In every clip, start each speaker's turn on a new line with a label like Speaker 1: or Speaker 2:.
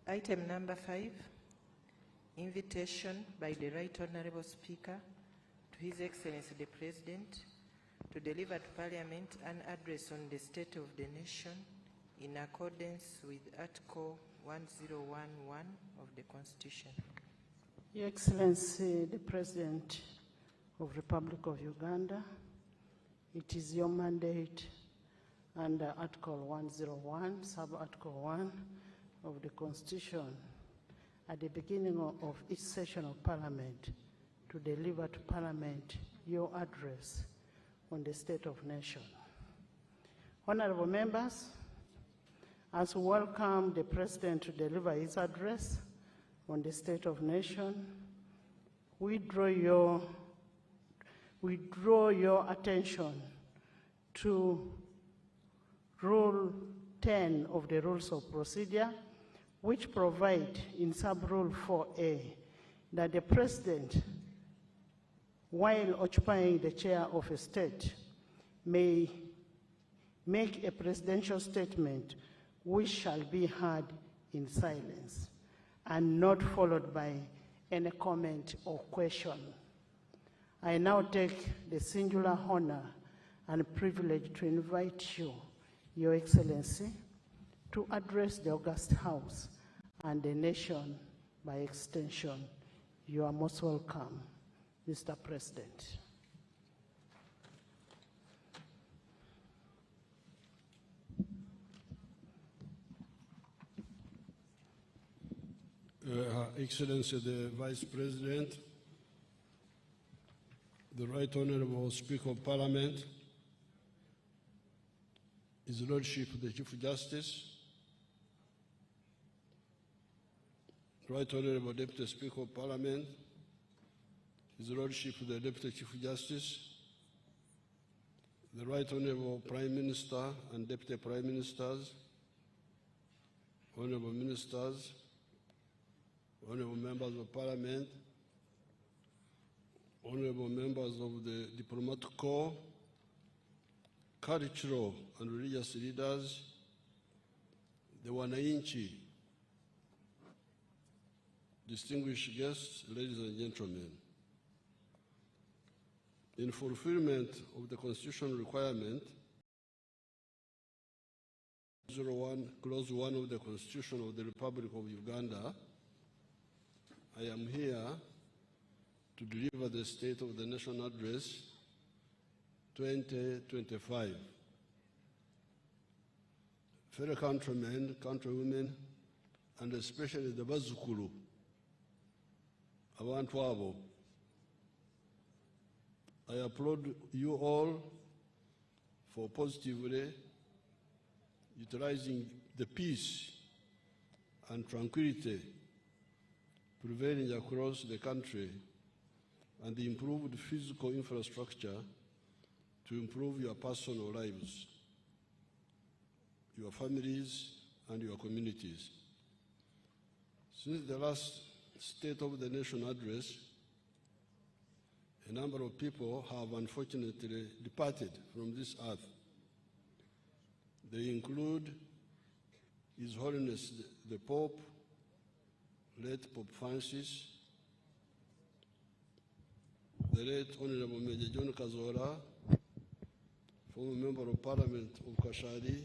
Speaker 1: Item number 5, invitation by the Right Honourable Speaker to His Excellency the President to deliver to Parliament an address on the state of the nation in accordance with Article 1011 of the Constitution.
Speaker 2: Your Excellency the President of the Republic of Uganda, it is your mandate under Article 101, Sub-Article 1 of the Constitution at the beginning of each session of Parliament to deliver to Parliament your address on the state of nation. Honorable members, as we welcome the President to deliver his address on the state of nation, we draw your attention to Rule 10 of the Rules of Procedure, which provide in Sub-Rule 4A that the President, while occupying the chair of a state, may make a presidential statement which shall be heard in silence and not followed by any comment or question. I now take the singular honor and privilege to invite you, Your Excellency, to address the August House and the nation by extension. You are most welcome, Mr. President.
Speaker 3: Her Excellency the Vice President, the Right Honourable Speaker of Parliament, His Lordship the Chief Justice, Right Honourable Deputy Speaker of Parliament, His Lordship the Deputy Chief Justice, the Right Honourable Prime Minister and Deputy Prime Ministers, Honourable Ministers, Honourable Members of Parliament, Honourable Members of the Diplomatic Corps, cultural and religious leaders, the Wananchi, distinguished guests, ladies and gentlemen. In fulfillment of the constitutional requirement, 01, Clause 1 of the Constitution of the Republic of Uganda, I am here to deliver the State of the Nation Address 2025. Fellow countrymen, countrywomen, and especially the Bazukulu, abantu abo, I applaud you all for positively utilizing the peace and tranquility prevailing across the country and the improved physical infrastructure to improve your personal lives, your families, and your communities. Since the last State of the Nation address, a number of people have unfortunately departed from this earth. They include His Holiness the Pope, late Pope Francis, the late Honorable Major John Kazora, former Member of Parliament of Kashari,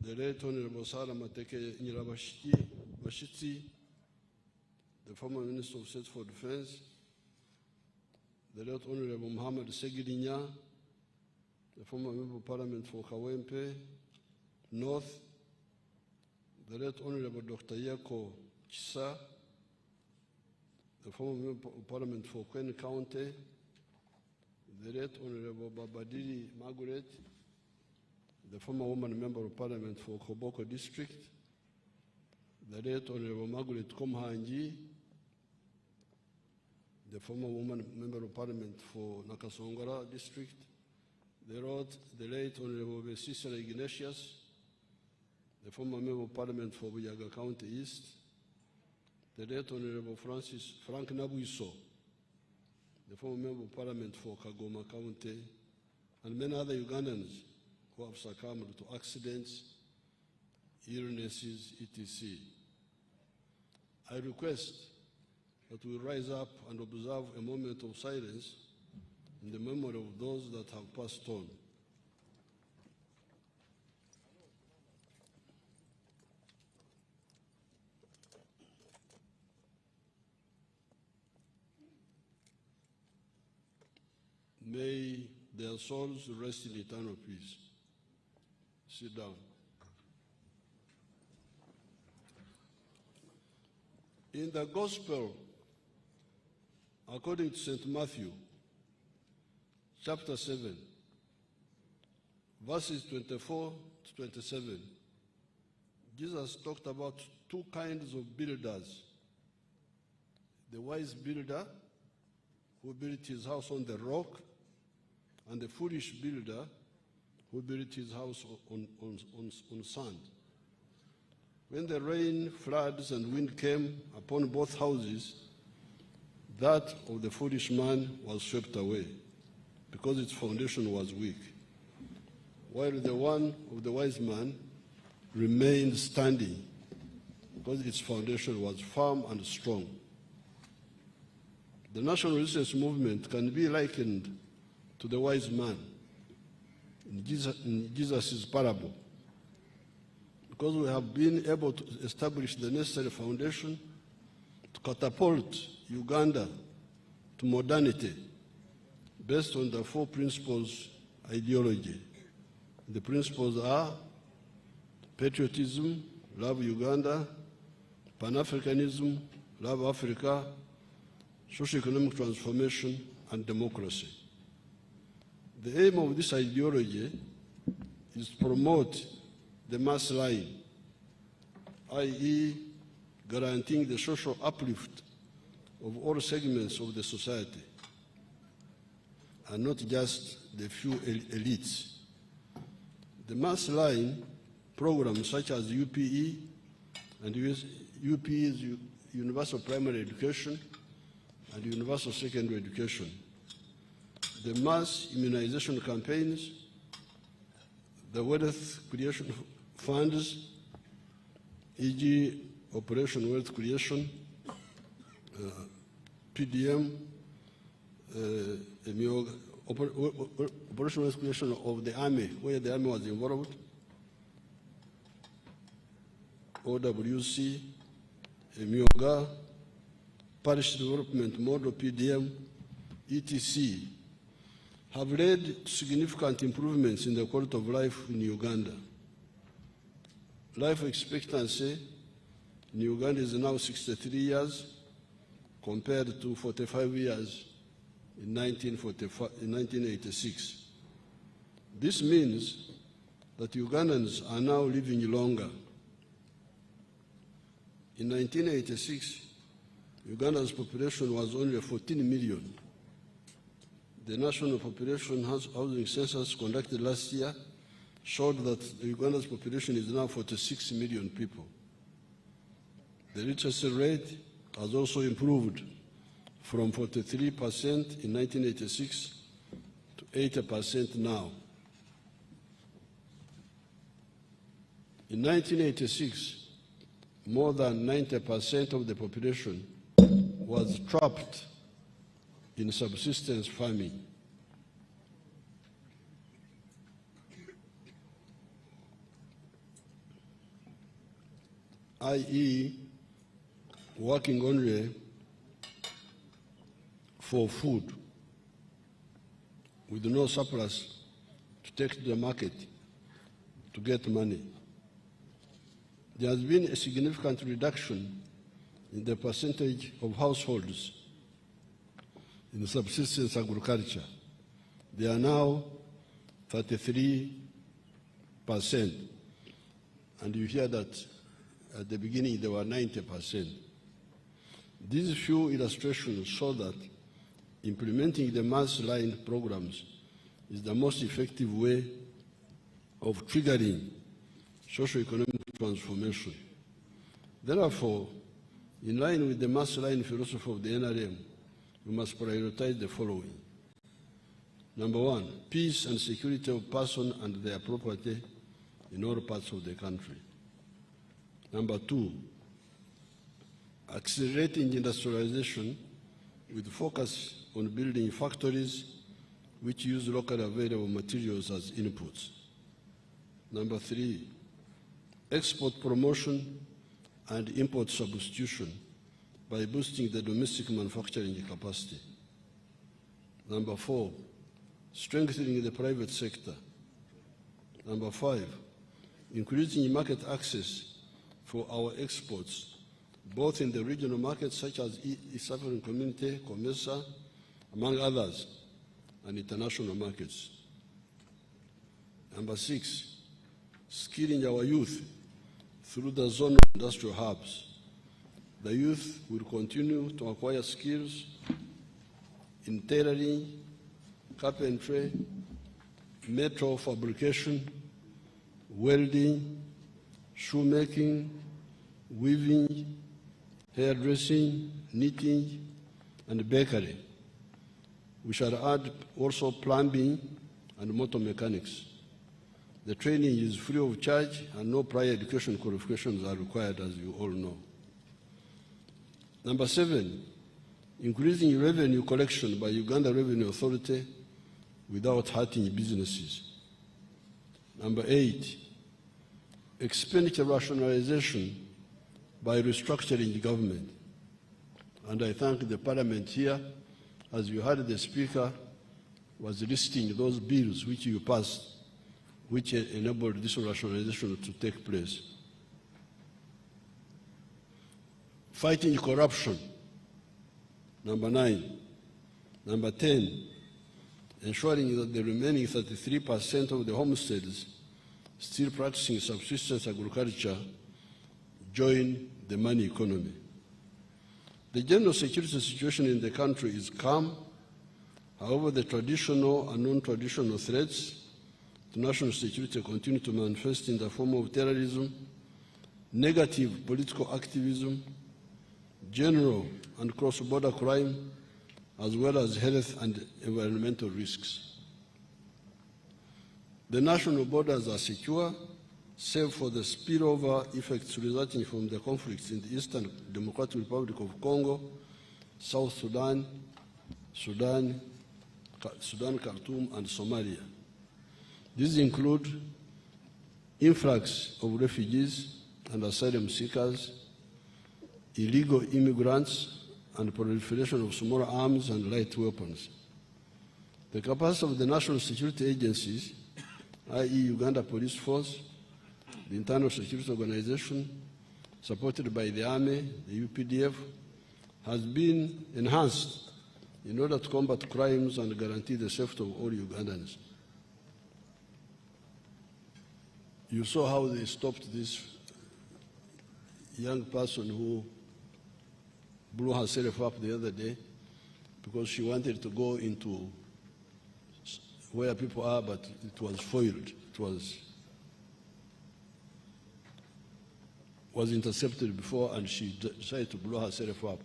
Speaker 3: the late Honorable Sarah Mateke Nyirabashitsi, the former Minister of State for Defense, the late Honorable Muhammad Segirinya, the former Member of Parliament for Kawempe North, the late Honorable Dr. Yako Chisa, the former Member of Parliament for Queen County, the late Honorable Babadiri Margaret, the former woman Member of Parliament for Koboko District, the late Honorable Margaret Komhanji, the former woman Member of Parliament for Nakasongora District, the late Honorable Cicely Ignatius, the former Member of Parliament for Buyaga County East, the late Honorable Frank Nabuiso, the former Member of Parliament for Kagoma County, and many other Ugandans who have succumbed to accidents, illnesses, etc. I request that we rise up and observe a moment of silence in the memory of those that have passed on. May their souls rest in eternal peace. Sit down. In the Gospel, according to St. Matthew, chapter 7, verses 24 to 27, Jesus talked about two kinds of builders. The wise builder who built his house on the rock, and the foolish builder who built his house on sand. When the rain, floods, and wind came upon both houses, that of the foolish man was swept away, because its foundation was weak, while the one of the wise man remained standing, because its foundation was firm and strong. The national resistance movement can be likened to the wise man in Jesus' parable, because we have been able to establish the necessary foundation to catapult Uganda to modernity based on the four principles ideology. The principles are patriotism, love Uganda; Pan-Africanism, love Africa; socio-economic transformation; and democracy. The aim of this ideology is to promote the mass line, i.e., guaranteeing the social uplift of all segments of the society, and not just the few elites. The mass line programs such as UPE and UPE's Universal Primary Education and Universal Secondary Education, the mass immunization campaigns, the wealth creation funds, e.g. Operation Wealth Creation, PDM, Operation Wealth Creation of the Army, where the Army was involved, OWC, Emioga, Parish Development Model, PDM, etc., have led to significant improvements in the quality of life in Uganda. Life expectancy in Uganda is now 63 years compared to 45 years in 1986. This means that Ugandans are now living longer. In 1986, Uganda's population was only 14 million. The National Population Housing Census conducted last year showed that Uganda's population is now 46 million people. The literacy rate has also improved from 43% in 1986 to 80% now. In 1986, more than 90% of the population was trapped in subsistence farming. i.e., working only for food with no surplus to take to the market to get money. There has been a significant reduction in the percentage of households in subsistence agriculture. They are now 33%. And you hear that at the beginning they were 90%. These few illustrations show that implementing the mass line programs is the most effective way of triggering socio-economic transformation. Therefore, In line with the mass line philosophy of the NRM, we must prioritize the following. Number one, peace and security of person and their property in all parts of the country. Number two, accelerating industrialization with focus on building factories which use locally available materials as inputs. Number three, export promotion and import substitution by boosting the domestic manufacturing capacity. Number four, strengthening the private sector. Number five, increasing market access for our exports, both in the regional markets such as East African Community, COMESA, among others, and international markets. Number six, skilling our youth through the zonal industrial hubs. The youth will continue to acquire skills in tailoring, carpentry, metal fabrication, welding, shoemaking, weaving, hairdressing, knitting, and bakery. We shall add also plumbing and motor mechanics. The training is free of charge and no prior education qualifications are required, as you all know. Number seven, increasing revenue collection by Uganda Revenue Authority without hurting businesses. Number eight, expenditure rationalization by restructuring the government. And I thank the Parliament here, as you heard the Speaker was listing those bills which you passed, which enabled this rationalization to take place. Fighting corruption, number 9. Number 10, ensuring that the remaining 33% of the homesteads still practicing subsistence agriculture join the money economy. The general security situation in the country is calm. However, the traditional and non-traditional threats to national security continue to manifest in the form of terrorism, negative political activism, general and cross-border crime, as well as health and environmental risks. The national borders are secure, save for the spillover effects resulting from the conflicts in the Eastern Democratic Republic of Congo, South Sudan, Sudan, Khartoum, and Somalia. These include influx of refugees and asylum seekers, illegal immigrants, and proliferation of small arms and light weapons. The capacity of the national security agencies, i.e. Uganda Police Force, the Internal Security Organization, supported by the Army, the UPDF, has been enhanced in order to combat crimes and guarantee the safety of all Ugandans. You saw how they stopped this young person who blew herself up the other day because she wanted to go into where people are, but it was foiled. It was intercepted before, and she decided to blow herself up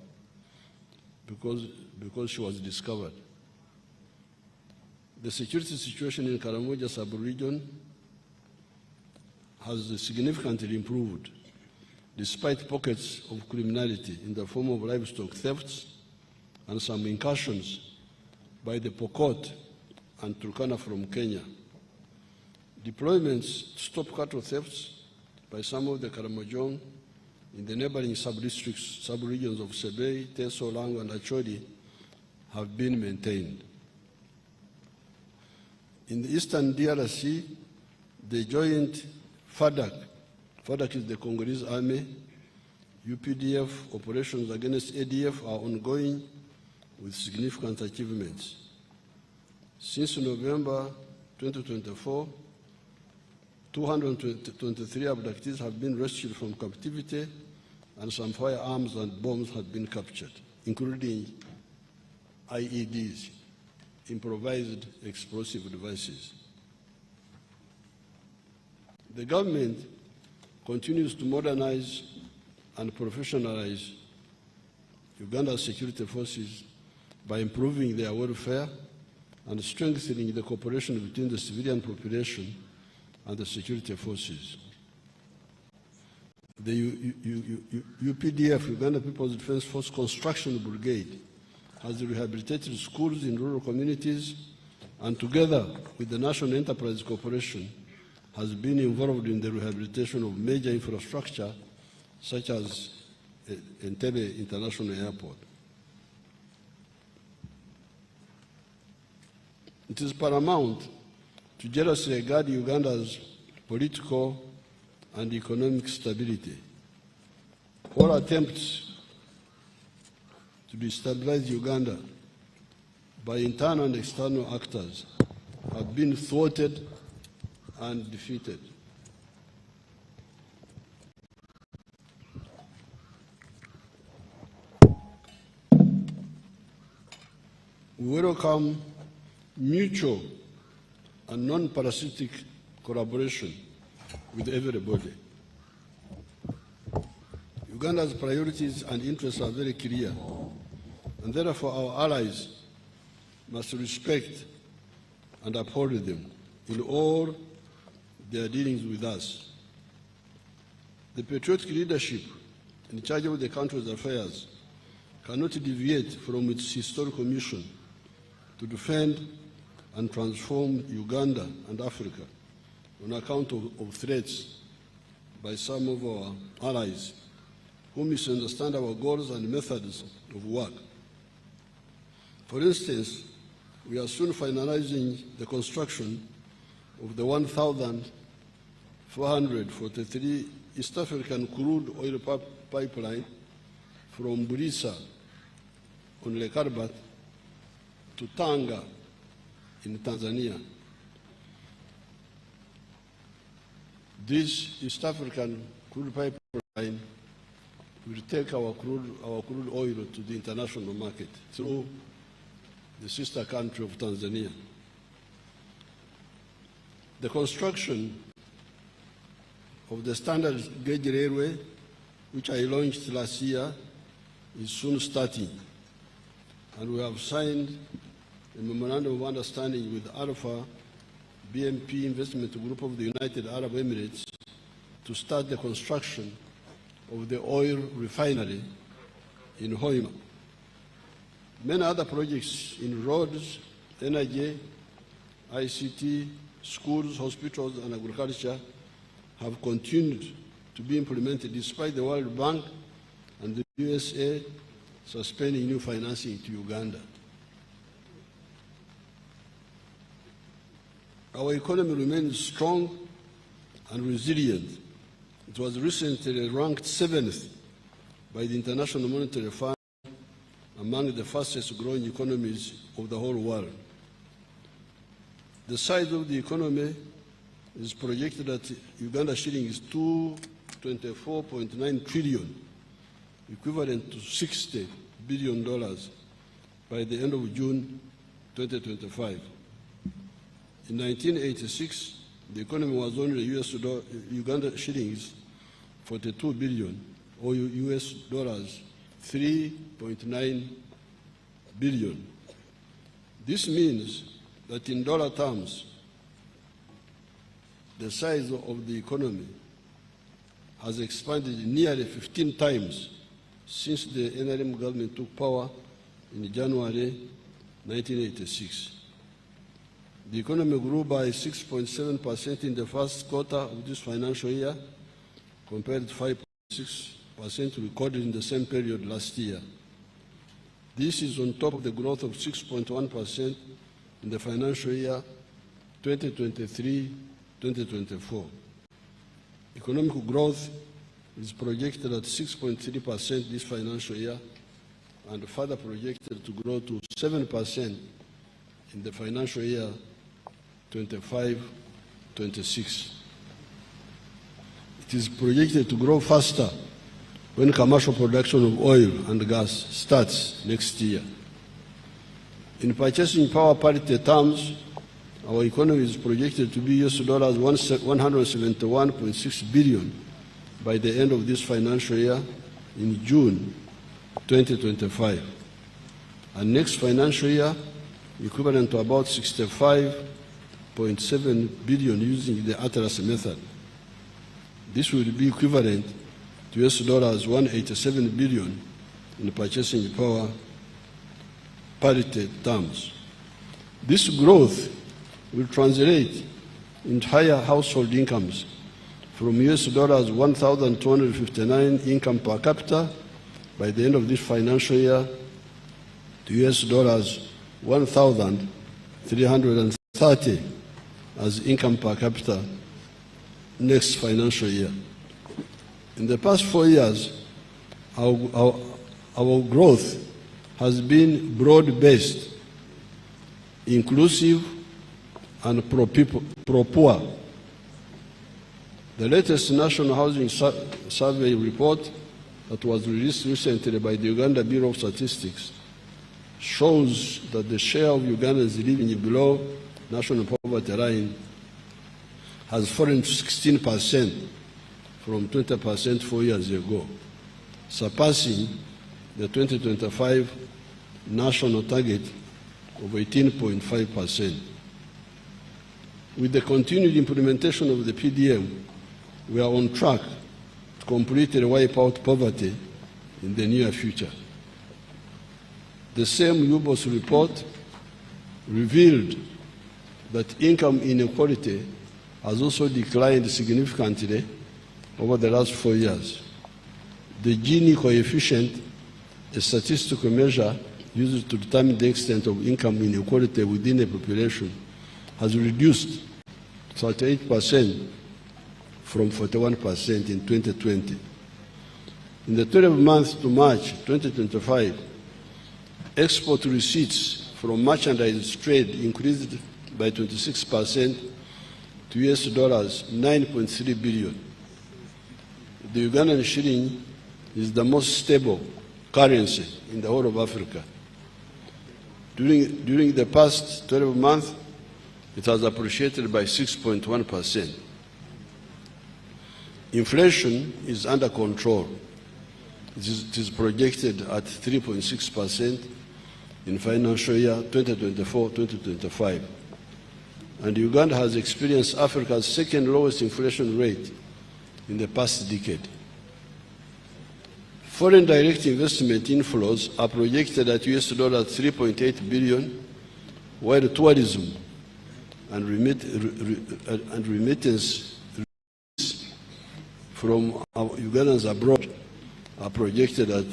Speaker 3: because she was discovered. The security situation in Karamoja sub-region has significantly improved, despite pockets of criminality in the form of livestock thefts and some incursions by the Pokot and Turkana from Kenya. Deployments to stop cattle thefts by some of the Karamojong in the neighboring sub-districts, sub-regions of Sebei, Teso, Lango, and Acholi have been maintained. In the eastern DRC, the joint FADAC is the Congolese army, UPDF operations against ADF are ongoing with significant achievements. Since November 2024, 223 abductees have been rescued from captivity and some firearms and bombs have been captured, including IEDs, improvised explosive devices. The government continues to modernize and professionalize Uganda's security forces by improving their welfare and strengthening the cooperation between the civilian population and the security forces. The UPDF, Uganda People's Defense Force Construction Brigade, has rehabilitated schools in rural communities and together with the National Enterprise Corporation has been involved in the rehabilitation of major infrastructure such as Entebbe International Airport. It is paramount to jealously guard Uganda's political and economic stability. All attempts to destabilize Uganda by internal and external actors have been thwarted and defeated. We welcome mutual and non-parasitic collaboration with everybody. Uganda's priorities and interests are very clear, and therefore our allies must respect and uphold them in all their dealings with us. The patriotic leadership in charge of the country's affairs cannot deviate from its historical mission to defend and transform Uganda and Africa on account of threats by some of our allies who misunderstand our goals and methods of work. For instance, we are soon finalizing the construction of the 1,443 East African crude oil pipeline from Burisa on Lake Albert to Tanga in Tanzania. This East African crude pipeline will take our crude oil to the international market through the sister country of Tanzania. The construction of the standard gauge railway, which I launched last year, is soon starting, and we have signed a memorandum of understanding with Alpha BMP Investment Group of the United Arab Emirates to start the construction of the oil refinery in Hoima. Many other projects in roads, energy, ICT, schools, hospitals, and agriculture have continued to be implemented despite the World Bank and the USA suspending new financing to Uganda. Our economy remains strong and resilient. It was recently ranked 7th by the International Monetary Fund among the fastest growing economies of the whole world. The size of the economy is projected at Uganda shillings $224.9 trillion, equivalent to $60 billion by the end of June 2025. In 1986, the economy was only Uganda shillings 42 billion, or US dollars 3.9 billion. This means that in dollar terms, the size of the economy has expanded nearly 15 times since the NRM government took power in January 1986. The economy grew by 6.7% in the first quarter of this financial year, compared to 5.6% recorded in the same period last year. This is on top of the growth of 6.1% in the financial year 2023-2024. Economic growth is projected at 6.3% this financial year and further projected to grow to 7% in the financial year 25-26. It is projected to grow faster when commercial production of oil and gas starts next year. In purchasing power parity terms, our economy is projected to be US dollars $171.6 billion by the end of this financial year in June 2025. And next financial year, equivalent to about 65.7 billion using the Atlas method. This will be equivalent to US dollars 187 billion in purchasing power parity terms. This growth will translate into higher household incomes from US dollars 1,259 income per capita by the end of this financial year to US dollars 1,330 as income per capita next financial year. In the past 4 years, our growth has been broad-based, inclusive, and pro-poor. The latest National Housing Survey report that was released recently by the Uganda Bureau of Statistics shows that the share of Ugandans living below national poverty line has fallen to 16% from 20% 4 years ago, surpassing the 2025 national target of 18.5%. With the continued implementation of the PDM, we are on track to completely wipe out poverty in the near future. The same UBOS report revealed that income inequality has also declined significantly over the last 4 years. The Gini coefficient, a statistical measure used to determine the extent of income inequality within a population, has reduced 38% from 41% in 2020. In the 12 months to March 2025, export receipts from merchandise trade increased by 26% to US dollars 9.3 billion. The Ugandan shilling is the most stable currency in the whole of Africa. During the past 12 months, it has appreciated by 6.1%. Inflation is under control. It is projected at 3.6% in financial year 2024-2025. And Uganda has experienced Africa's second lowest inflation rate in the past decade. Foreign direct investment inflows are projected at US dollars 3.8 billion, while tourism and remittance from Ugandans abroad are projected at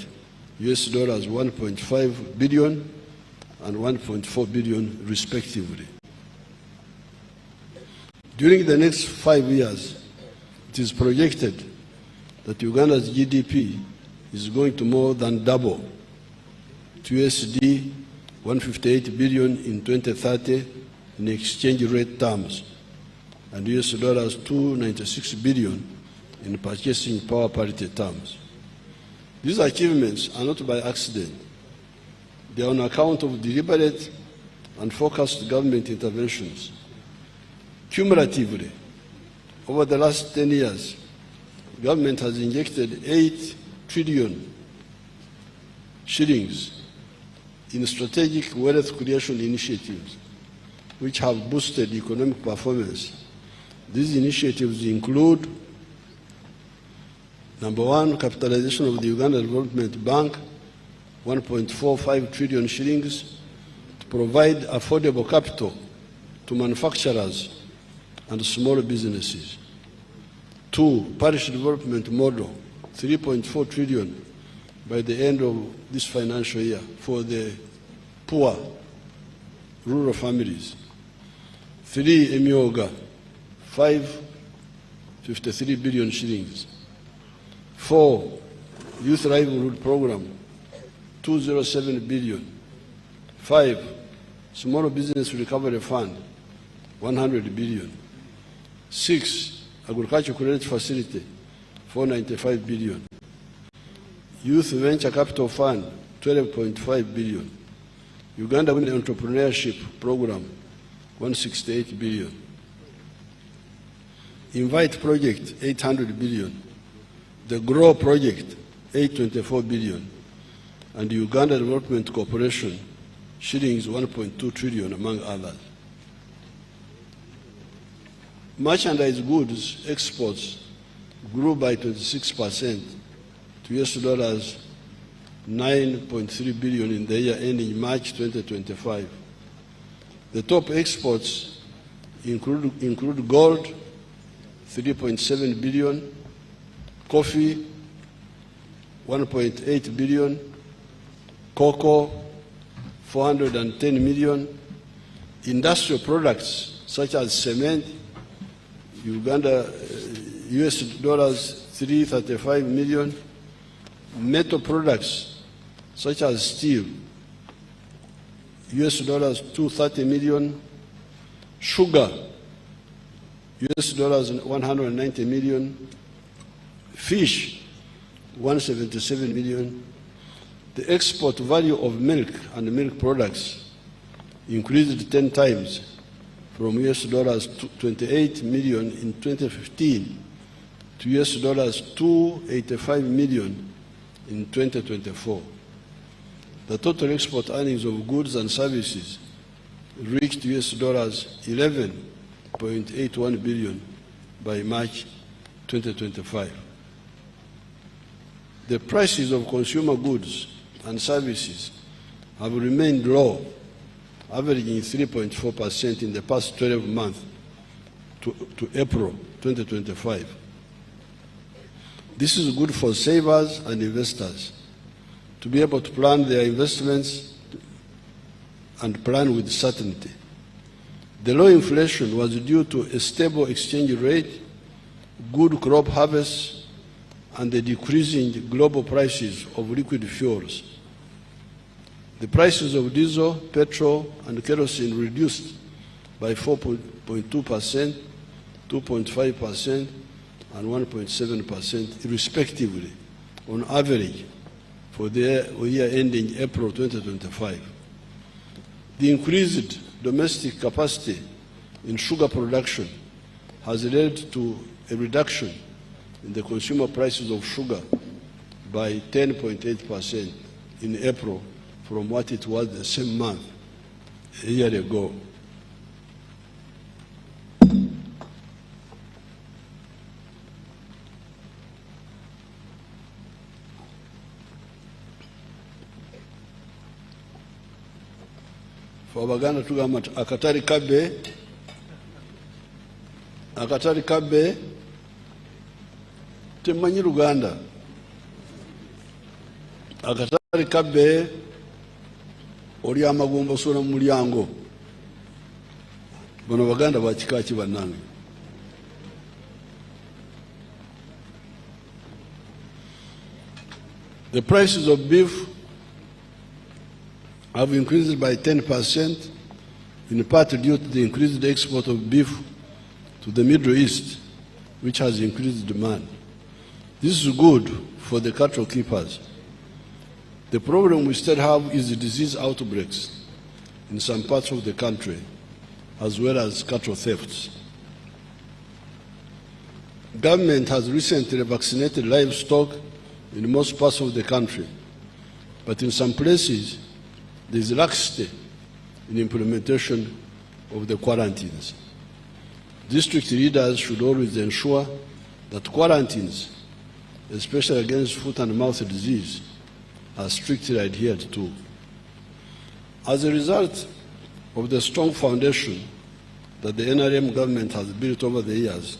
Speaker 3: US dollars 1.5 billion and 1.4 billion respectively. During the next 5 years, it is projected that Uganda's GDP is going to more than double to USD 158 billion in 2030 in exchange rate terms and US dollars 296 billion in purchasing power parity terms. These achievements are not by accident. They are on account of deliberate and focused government interventions. Cumulatively, over the last 10 years, government has injected 8 trillion shillings in strategic wealth creation initiatives, which have boosted economic performance. These initiatives include: number one, capitalization of the Uganda Development Bank, 1.45 trillion shillings, to provide affordable capital to manufacturers and small businesses. 2, Parish Development Model, 3.4 trillion by the end of this financial year for the poor rural families. 3, Emioga, 553 billion shillings. 4, Youth Livelihood Program, 207 billion. 5, Small Business Recovery Fund, 100 billion. 6, Agricultural Credit Facility, 495 billion. Youth Venture Capital Fund, 12.5 billion. Uganda Women Entrepreneurship Program, 168 billion. Invite Project, 800 billion. The Grow Project, 824 billion. and Uganda Development Corporation, shillings 1.2 trillion, among others. Merchandise goods exports grew by 26% to US $9.3 billion in the year ending March 2025. The top exports include gold, 3.7 billion, coffee, 1.8 billion, cocoa, 410 million, industrial products such as cement, US $335 million, metal products such as steel, US $230 million, sugar, US $190 million, fish, 177 million. The export value of milk and milk products increased 10 times from US $28 million in 2015 to US $285 million in 2024. The total export earnings of goods and services reached US $11.81 billion by March 2025. The prices of consumer goods and services have remained low, averaging 3.4% in the past 12 months to April 2025. This is good for savers and investors to be able to plan their investments and plan with certainty. The low inflation was due to a stable exchange rate, good crop harvests, and the decreasing global prices of liquid fuels. The prices of diesel, petrol, and kerosene reduced by 4.2%, 2.5%, and 1.7% respectively on average for the year ending April 2025. The increased domestic capacity in sugar production has led to a reduction in the consumer prices of sugar by 10.8% in April from what it was the same month a year ago. For Abaganda tugamba akatari kabbe temanyi Luganda. Akatari kabbe oli amagumba sona mu mulyango. Bano Baganda bakika ki bannange? The prices of beef have increased by 10%, in part due to the increased export of beef to the Middle East, which has increased demand. This is good for the cattle keepers. The problem we still have is the disease outbreaks in some parts of the country, as well as cattle thefts. Government has recently vaccinated livestock in most parts of the country, but in some places, there is laxity in implementation of the quarantines. District leaders should always ensure that quarantines, especially against foot and mouth disease, are strictly adhered to. As a result of the strong foundation that the NRM government has built over the years,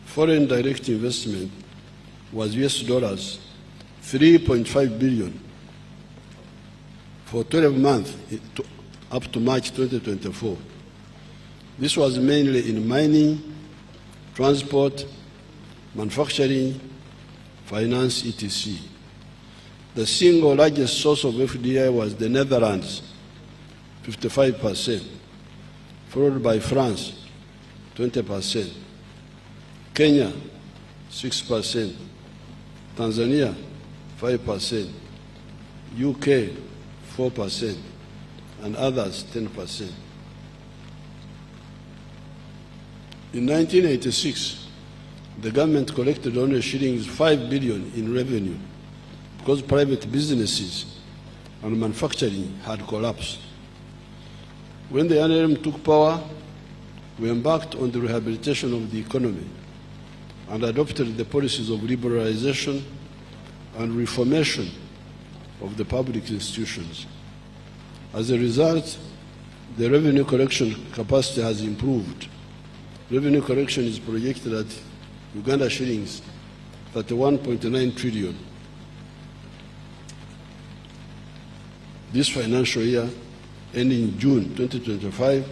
Speaker 3: foreign direct investment was US $3.5 billion for 12 months up to March 2024. This was mainly in mining, transport, manufacturing, finance, etc. The single largest source of FDI was the Netherlands, 55%, followed by France, 20%, Kenya, 6%, Tanzania, 5%, UK, 4%, and others 10%. In 1986, the government collected only shillings 5 billion in revenue because private businesses and manufacturing had collapsed. When the NRM took power, we embarked on the rehabilitation of the economy and adopted the policies of liberalization and reformation of the public institutions. As a result, the revenue collection capacity has improved. Revenue collection is projected at Uganda shillings 31.9 trillion. This financial year, ending June 2025,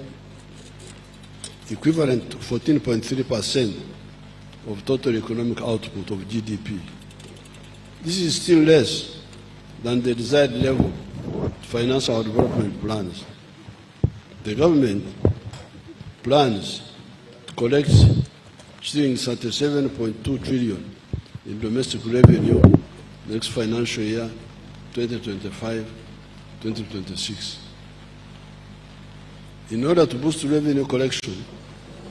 Speaker 3: equivalent to 14.3% of total economic output of GDP. This is still less than the desired level to finance our development plans. The government plans to collect shillings 37.2 trillion in domestic revenue next financial year, 2025-2026. In order to boost revenue collection,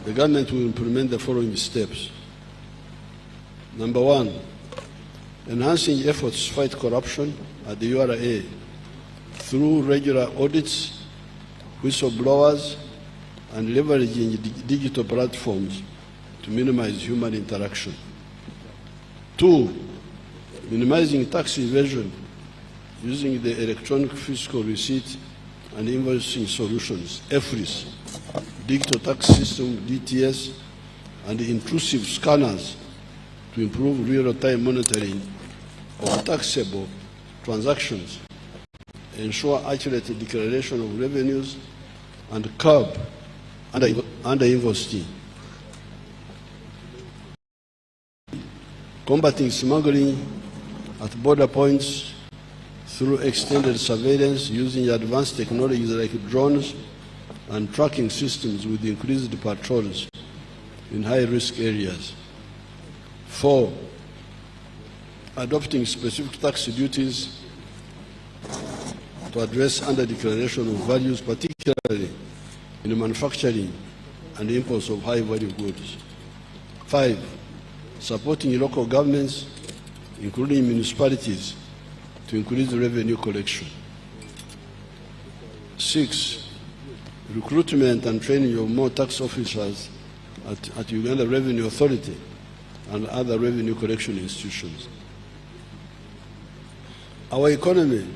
Speaker 3: the government will implement the following steps. Number one, enhancing efforts to fight corruption at the URA through regular audits, whistleblowers, and leveraging digital platforms to minimize human interaction. Two, minimizing tax evasion using the electronic fiscal receipt and invoicing solutions, EFRIS, digital tax system, DTS, and intrusive scanners to improve real-time monitoring of taxable transactions, ensure accurate declaration of revenues, and curb under-invoicing. Combating smuggling at border points through extended surveillance using advanced technologies like drones and tracking systems with increased patrols in high-risk areas. 4, adopting specific tax duties to address under-declaration of values, particularly in manufacturing and imports of high-value goods. 5, supporting local governments, including municipalities, to increase revenue collection. 6, recruitment and training of more tax officers at Uganda Revenue Authority and other revenue collection institutions. Our economy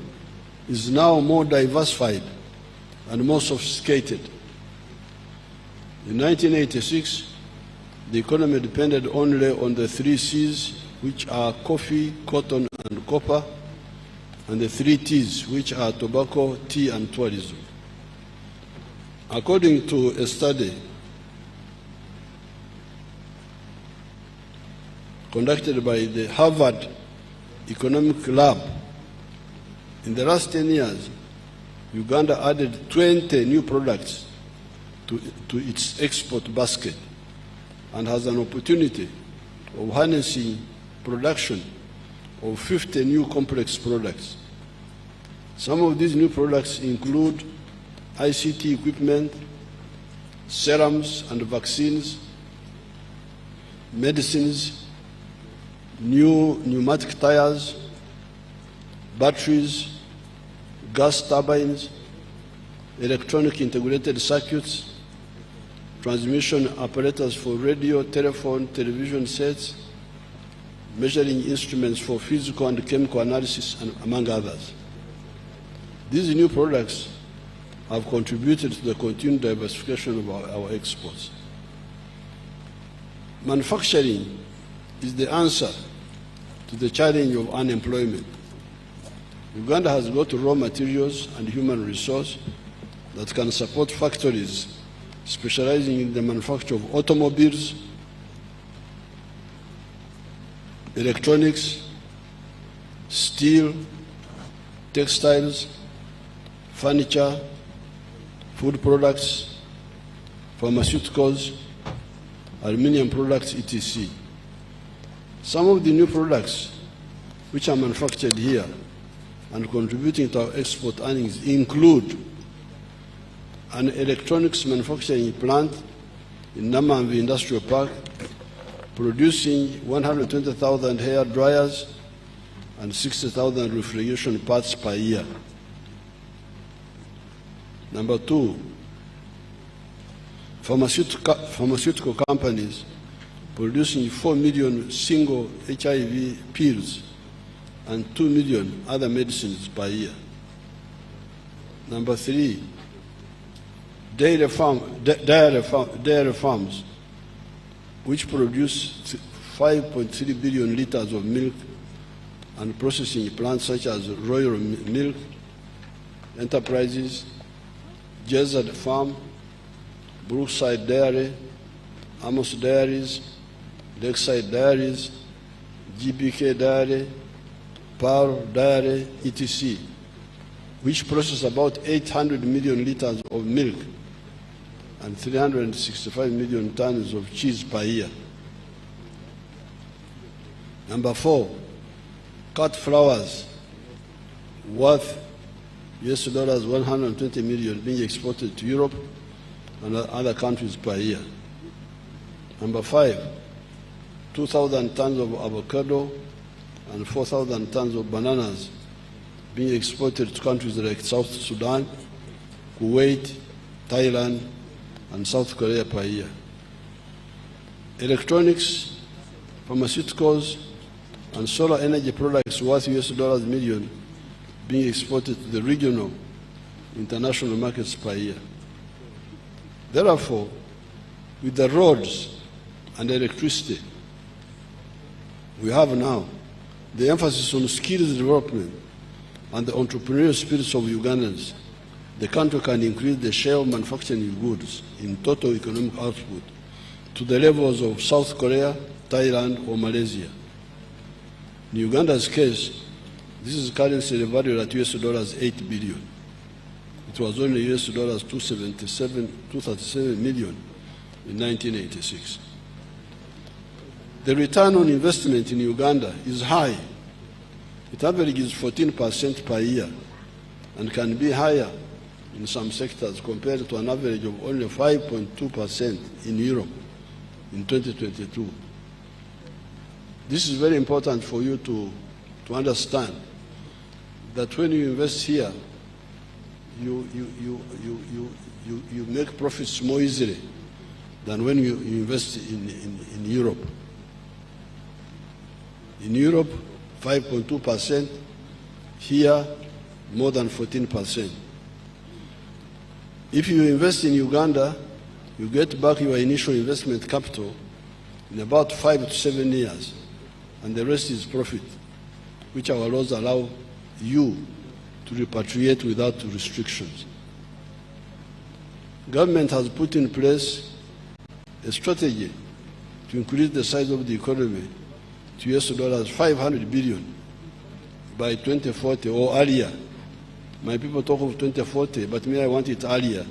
Speaker 3: is now more diversified and more sophisticated. In 1986, the economy depended only on the 3 C's, which are coffee, cotton, and copper, and the 3 T's, which are tobacco, tea, and tourism. According to a study conducted by the Harvard Economic Lab, in the last 10 years, Uganda added 20 new products to its export basket and has an opportunity of harnessing production of 50 new complex products. Some of these new products include ICT equipment, serums and vaccines, medicines, new pneumatic tires, batteries, gas turbines, electronic integrated circuits, transmission apparatus for radio, telephone, television sets, measuring instruments for physical and chemical analysis, and among others. These new products have contributed to the continued diversification of our exports. Manufacturing is the answer to the challenge of unemployment. Uganda has got raw materials and human resource that can support factories specializing in the manufacture of automobiles, electronics, steel, textiles, furniture, food products, pharmaceuticals, aluminium products, etc. Some of the new products which are manufactured here and contributing to our export earnings include an electronics manufacturing plant in Namamvi Industrial Park, producing 120,000 hair dryers and 60,000 refrigeration parts per year. Number 2, pharmaceutical companies producing 4 million single HIV pills and 2 million other medicines per year. Number 3, dairy farms, which produce 5.3 billion liters of milk, and processing plants such as Royal Milk Enterprises, Jezzard Farm, Brookside Dairy, Amos Dairies, Lakeside Dairies, GBK Dairy, Pearl Dairy, etc., which process about 800 million liters of milk and 365 million tons of cheese per year. Number 4, cut flowers worth US dollars 120 million being exported to Europe and other countries per year. Number 5, 2,000 tons of avocado and 4,000 tons of bananas being exported to countries like South Sudan, Kuwait, Thailand, and South Korea per year. Electronics, pharmaceuticals, and solar energy products worth US dollars million being exported to the regional international markets per year. Therefore, with the roads and electricity we have now, the emphasis on skills development and the entrepreneurial spirits of Ugandans, the country can increase the share of manufacturing goods in total economic output to the levels of South Korea, Thailand, or Malaysia. In Uganda's case, this is currently valued at US dollars 8 billion. It was only US dollars 237 million in 1986. The return on investment in Uganda is high. It averages 14% per year and can be higher in some sectors compared to an average of only 5.2% in Europe in 2022. This is very important for you to understand that when you invest here, you make profits more easily than when you invest in Europe. In Europe, 5.2%, here more than 14%. If you invest in Uganda, you get back your initial investment capital in about 5 to 7 years, and the rest is profit, which our laws allow you to repatriate without restrictions. Government has put in place a strategy to increase the size of the economy to US dollars 500 billion by 2040 or earlier. My people talk of 2040, but me, I want it earlier.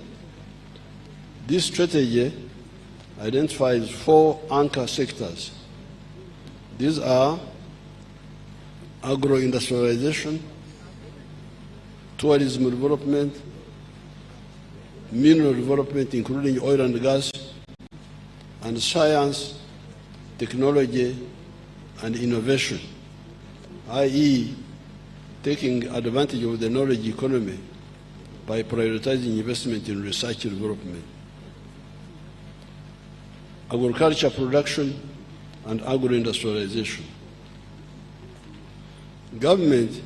Speaker 3: This strategy identifies 4 anchor sectors. These are agro-industrialization, tourism development, mineral development, including oil and gas, and science, technology, and innovation, i.e., taking advantage of the knowledge economy by prioritizing investment in research and development. Agriculture production and agro-industrialization. Government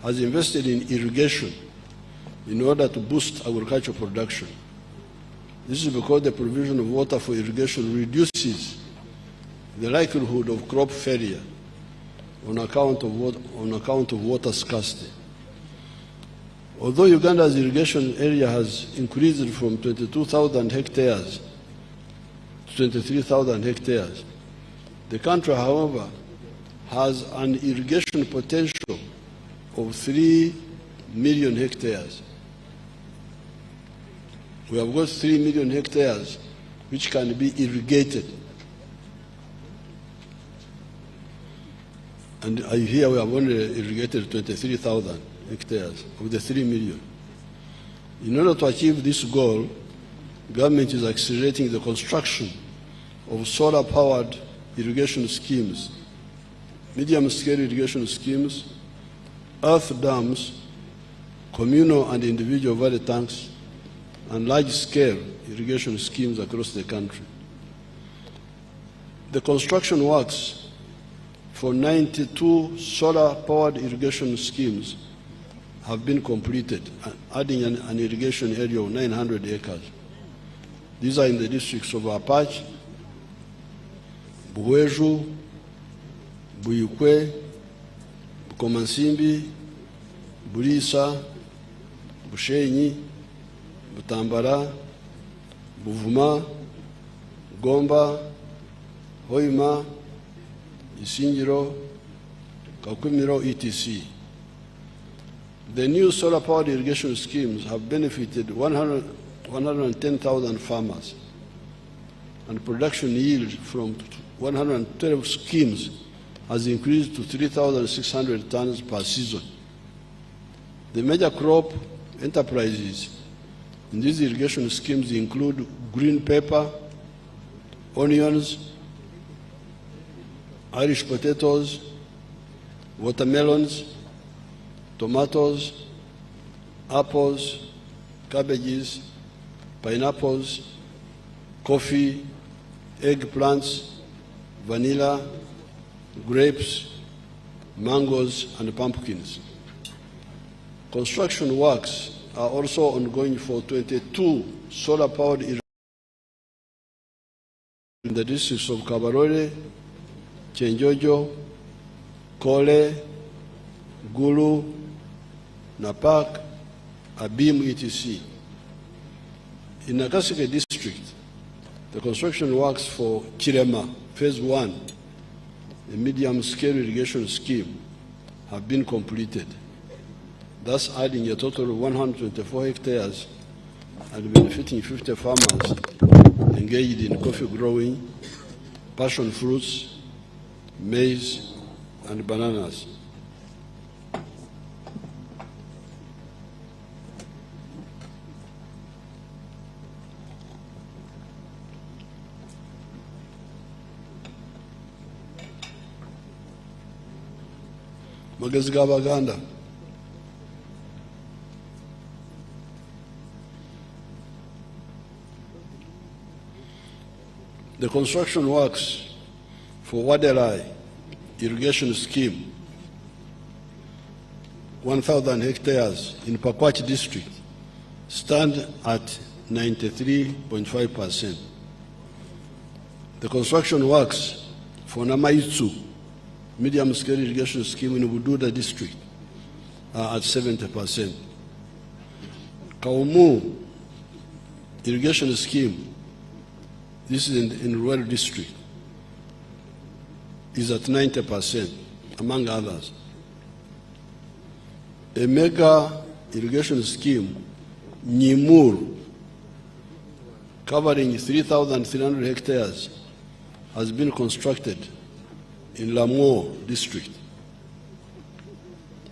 Speaker 3: has invested in irrigation in order to boost agricultural production. This is because the provision of water for irrigation reduces the likelihood of crop failure on account of water scarcity. Although Uganda's irrigation area has increased from 22,000 hectares to 23,000 hectares, the country, however, has an irrigation potential of 3 million hectares. We have got 3 million hectares which can be irrigated. And here we have only irrigated 23,000 hectares of the 3 million. In order to achieve this goal, government is accelerating the construction of solar-powered irrigation schemes, medium-scale irrigation schemes, earth dams, communal and individual valley tanks, and large-scale irrigation schemes across the country. The construction works for 92 solar-powered irrigation schemes have been completed, adding an irrigation area of 900 acres. These are in the districts of Apache, Buweju, Buyukwe, Bukomansimbi, Bulisa, Bushenyi, Butambara, Buvuma, Gomba, Hoima, Isingiro, Kakumiro, etc. The new solar-powered irrigation schemes have benefited 110,000 farmers, and production yield from 112 schemes has increased to 3,600 tons per season. The major crop enterprises in these irrigation schemes include green pepper, onions, Irish potatoes, watermelons, tomatoes, apples, cabbages, pineapples, coffee, eggplants, vanilla, grapes, mangoes, and pumpkins. Construction works are also ongoing for 22 solar-powered irrigation in the districts of Kabarole, Chenjojo, Kole, Gulu, Napak, Abim, etc. In Nakaseke district, the construction works for Chirema, Phase 1, a medium-scale irrigation scheme, have been completed, thus adding a total of 124 hectares and benefiting 50 farmers engaged in coffee growing, passion fruits, maize, and bananas. Magezi g'Abaganda. The construction works for Wadelai irrigation scheme, 1,000 hectares in Pakwach district, stand at 93.5%. The construction works for Namaitsu medium-scale irrigation scheme in Bududa district are at 70%. Kaumu irrigation scheme, this is in rural district, is at 90%, among others. A mega irrigation scheme, Nyimur, covering 3,300 hectares, has been constructed in Lamo district.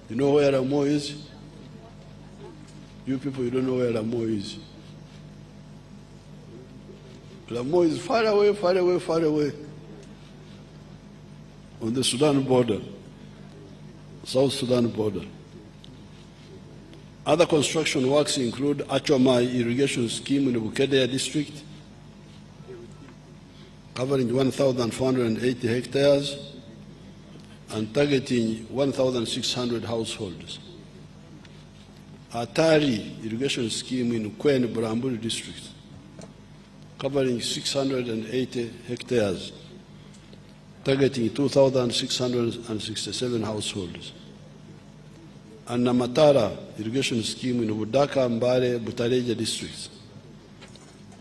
Speaker 3: You know where Lamo is? You people, you don't know where Lamo is. Lamo is far away, far away, far away on the Sudan border, South Sudan border. Other construction works include Achomai irrigation scheme in the Bukedea district, covering 1,480 hectares and targeting 1,600 households. Atari irrigation scheme in Kwen Buramburi district, covering 680 hectares, targeting 2,667 households. And Namatara irrigation scheme in Budaka, Mbare, Butareja districts,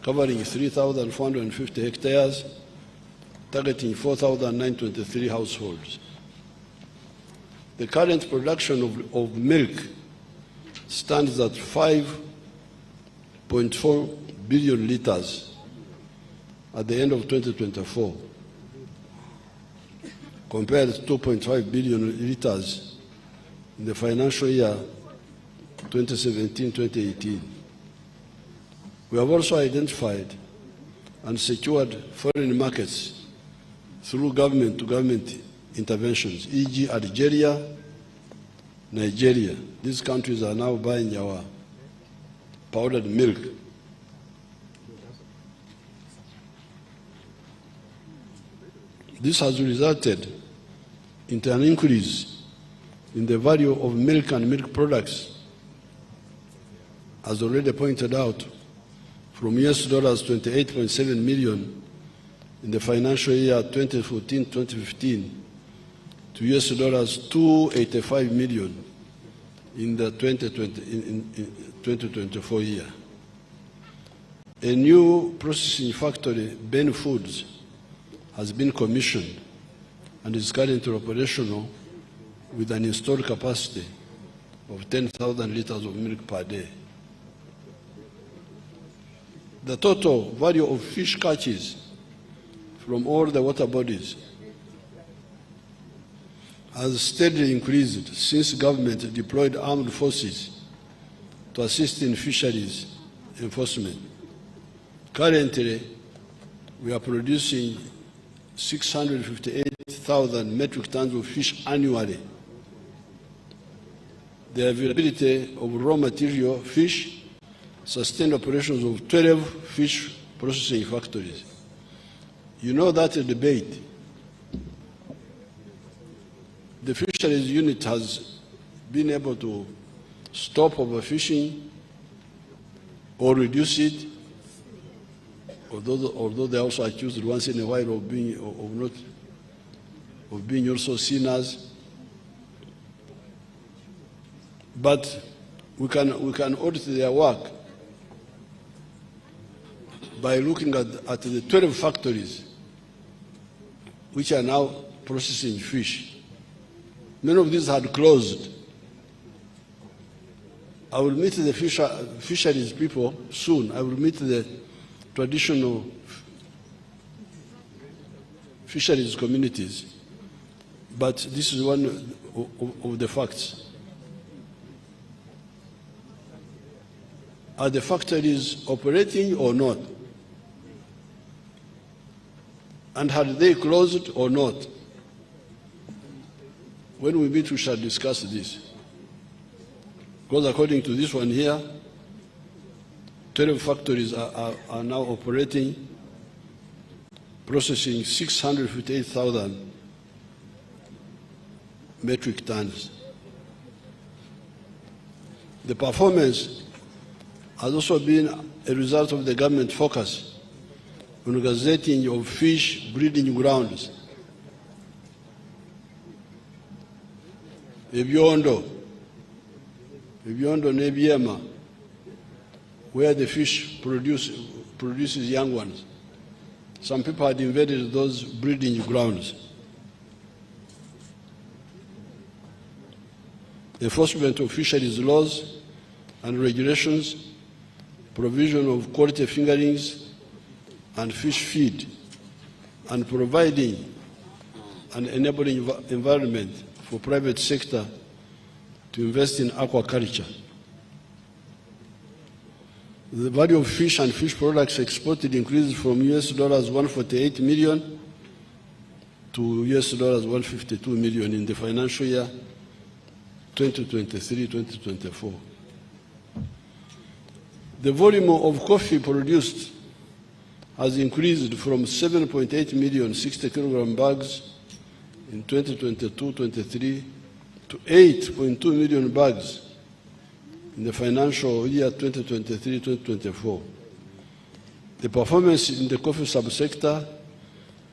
Speaker 3: covering 3,450 hectares, targeting 4,923 households. The current production of milk stands at 5.4 billion liters at the end of 2024, compared to 2.5 billion liters in the financial year 2017-2018. We have also identified and secured foreign markets through government-to-government interventions, e.g. Algeria, Nigeria. These countries are now buying our powdered milk This has resulted into an increase in the value of milk and milk products, as already pointed out, from US dollars 28.7 million in the financial year 2014-2015 to US dollars 285 million in the 2024 year. A new processing factory, Ben Foods, has been commissioned and is currently operational with an installed capacity of 10,000 liters of milk per day. The total value of fish catches from all the water bodies has steadily increased since government deployed armed forces to assist in fisheries enforcement. Currently, we are producing 658,000 metric tons of fish annually. The availability of raw material, fish, sustained operations of 12 fish processing factories. You know that debate. The fisheries unit has been able to stop overfishing or reduce it, although they also accused once in a while of being also sinners. But we can audit their work by looking at the 12 factories which are now processing fish. Many of these had closed. I will meet the fisheries people soon. I will meet the traditional fisheries communities. But this is one of the facts. Are the factories operating or not? And had they closed or not? When we meet, we shall discuss this. Because according to this one here, 12 factories are now operating, processing 658,000 metric tons. The performance has also been a result of the government focus on gazetting of fish breeding grounds. Ebyondo Nebiema, where the fish produces young ones. Some people had invaded those breeding grounds. Enforcement of fisheries laws and regulations, provision of quality fingerlings and fish feed, and providing an enabling environment for private sector to invest in aquaculture. The value of fish and fish products exported increased from US dollars 148 million to US dollars 152 million in the financial year 2023-2024. The volume of coffee produced has increased from 7.8 million 60 kilogram bags in 2022-23 to 8.2 million bags in the financial year 2023-2024. The performance in the coffee subsector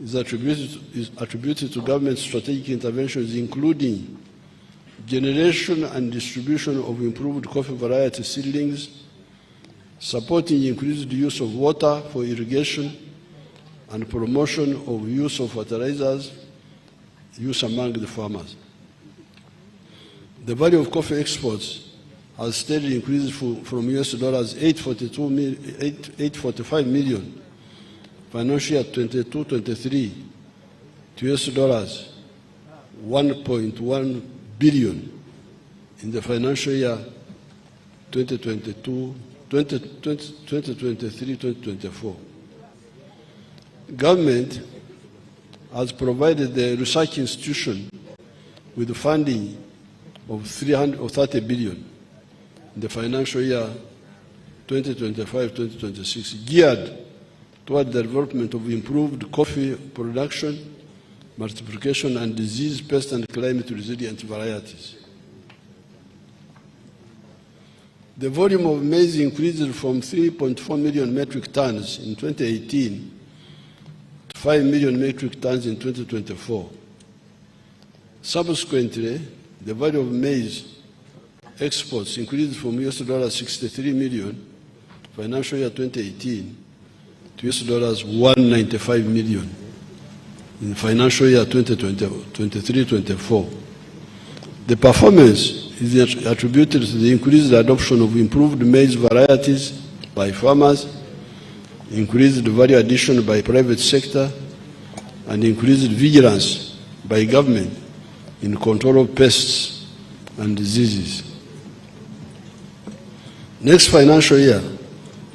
Speaker 3: is attributed to government strategic interventions, including generation and distribution of improved coffee variety seedlings, supporting increased use of water for irrigation, and promotion of use of fertilizers use among the farmers. The value of coffee exports has steadily increased from US dollars 845 million financial year 22-23 to US dollars 1.1 billion in the financial year 2023-2024. Government has provided the research institution with funding of 30 billion in the financial year 2025-2026, geared toward the development of improved coffee production, multiplication and disease, pest and climate resilient varieties. The volume of maize increased from 3.4 million metric tons in 2018 to 5 million metric tons in 2024. Subsequently, the value of maize exports increased from $63 million financial year 2018 to $195 million in financial year 2023-24. The performance is attributed to the increased adoption of improved maize varieties by farmers, increased value addition by private sector, and increased vigilance by government in control of pests and diseases. Next financial year,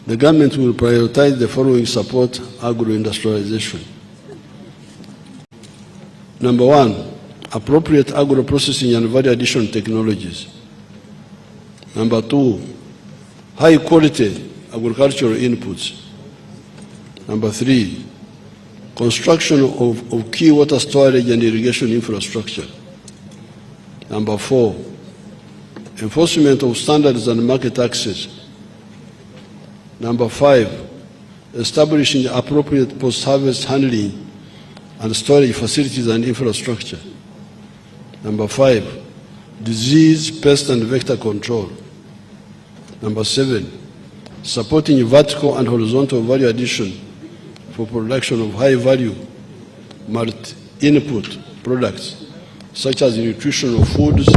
Speaker 3: the government will prioritize the following support agro-industrialization. Number one, appropriate agro-processing and value addition technologies. Number two, high-quality agricultural inputs. Number three, construction of key water storage and irrigation infrastructure. Number four, enforcement of standards and market access. Number five, establishing appropriate post-harvest handling and storage facilities and infrastructure. Number five, disease, pest and vector control. Number seven, supporting vertical and horizontal value addition for production of high-value multi-input products such as nutritional foods,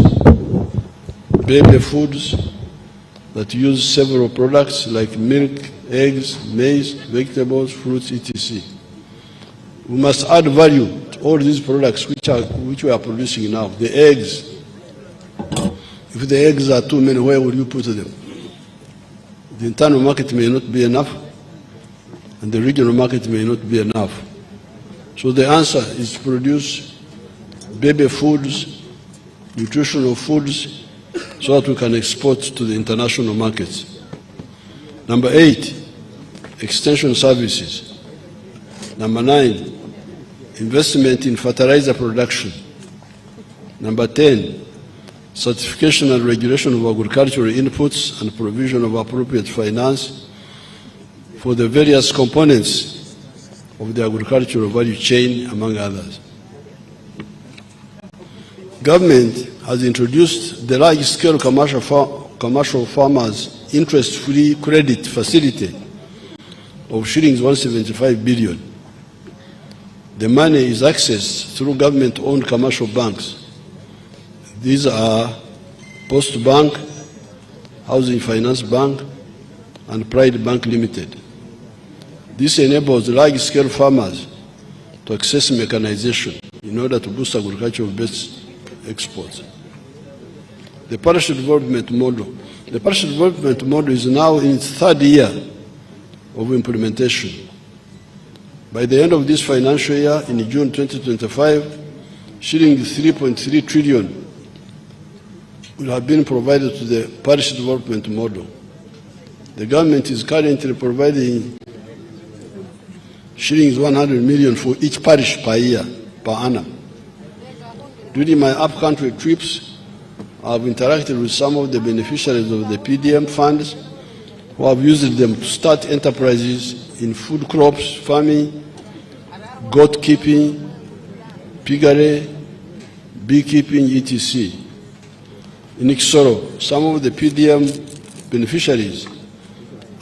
Speaker 3: baby foods that use several products like milk, eggs, maize, vegetables, fruits, etc. We must add value to all these products which we are producing now. The eggs, if the eggs are too many, where will you put them? The internal market may not be enough, and the regional market may not be enough. So the answer is to produce baby foods, nutritional foods, so that we can export to the international markets. Number eight, extension services. Number nine, investment in fertilizer production. Number 10, certification and regulation of agricultural inputs and provision of appropriate finance for the various components of the agricultural value chain, among others. Government has introduced the large-scale commercial farmers interest-free credit facility of shillings 175 billion. The money is accessed through government-owned commercial banks. These are Post Bank, Housing Finance Bank, and Pride Bank Limited. This enables large-scale farmers to access mechanization in order to boost agricultural-based exports. The Parish development model. The Parish development model is now in its third year of implementation. By the end of this financial year, in June 2025, shilling 3.3 trillion will have been provided to the Parish development model. The government is currently providing shillings 100 million for each parish per year, per annum. During my up-country trips, I have interacted with some of the beneficiaries of the PDM funds who have used them to start enterprises in food crops, farming, goat keeping, piggery, beekeeping, etc. In Iksoro, some of the PDM beneficiaries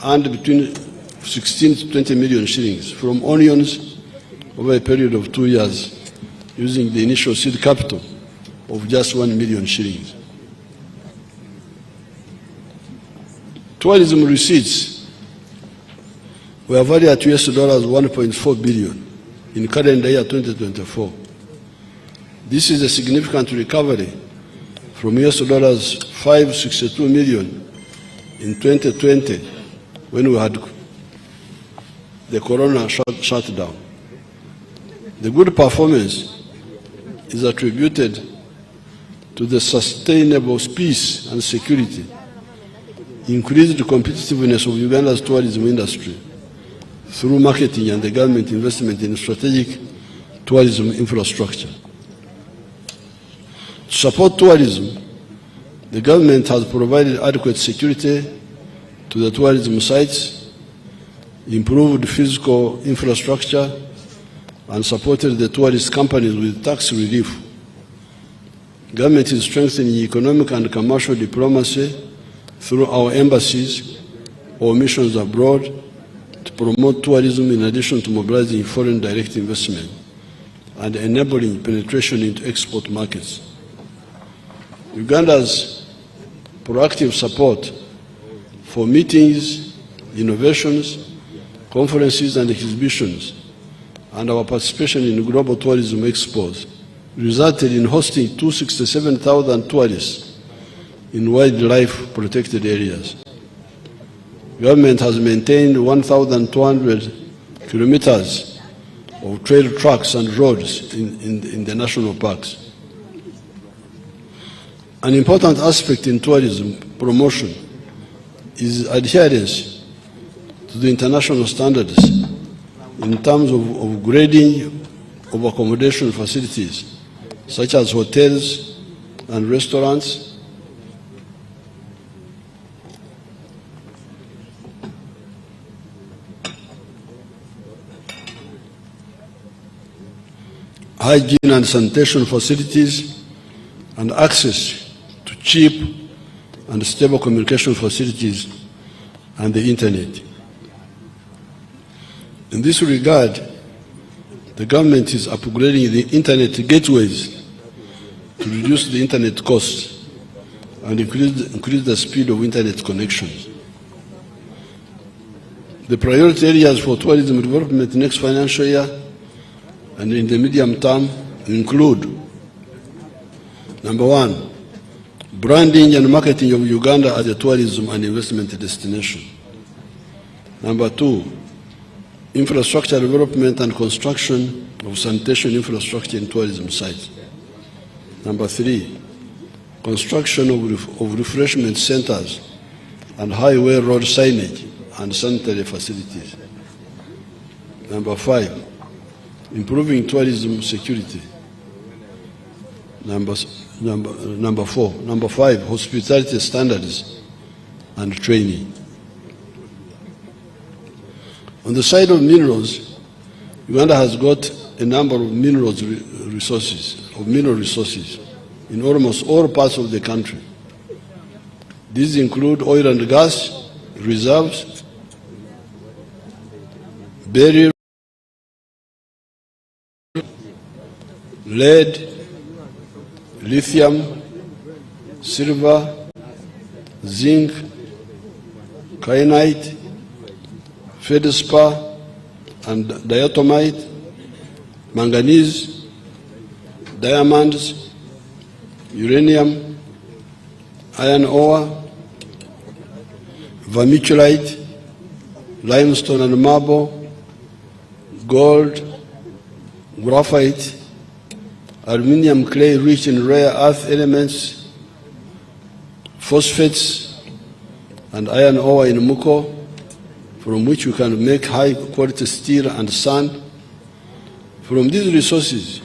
Speaker 3: earned between 16 to 20 million shillings from onions over a period of 2 years, using the initial seed capital of just 1 million shillings. Tourism receipts were valued at $1.4 billion in calendar year 2024. This is a significant recovery from $562 million in 2020 when we had the corona shutdown. The good performance is attributed to the sustainable peace and security, increased competitiveness of Uganda's tourism industry through marketing and the government investment in strategic tourism infrastructure. To support tourism, the government has provided adequate security to the tourism sites, improved physical infrastructure, and supported the tourist companies with tax relief. Government is strengthening economic and commercial diplomacy through our embassies or missions abroad to promote tourism in addition to mobilizing foreign direct investment and enabling penetration into export markets. Uganda's proactive support for meetings, innovations, conferences and exhibitions, and our participation in global tourism expos resulted in hosting 267,000 tourists in wildlife protected areas. Government has maintained 1,200 kilometers of trail tracks and roads in the national parks. An important aspect in tourism promotion is adherence to the international standards in terms of grading of accommodation facilities, such as hotels and restaurants, hygiene and sanitation facilities, and access to cheap and stable communication facilities and the internet. In this regard, the government is upgrading the internet gateways to reduce the internet costs and increase the speed of internet connections. The priority areas for tourism development next financial year and in the medium term include: number one, branding and marketing of Uganda as a tourism and investment destination. Number two, infrastructure development and construction of sanitation infrastructure in tourism sites. Number three, construction of refreshment centers and highway road signage and sanitary facilities. Number five, improving tourism security. Number five, hospitality standards and training. On the side of minerals, Uganda has got a number of mineral resources in almost all parts of the country. These include oil and gas reserves, beryl, lead, lithium, silver, zinc, kyanite, feldspar and diatomite, manganese, diamonds, uranium, iron ore, vermiculite, limestone and marble, gold, graphite, aluminium clay rich in rare earth elements, phosphates, and iron ore in Muko, from which you can make high-quality steel and sand. From these resources,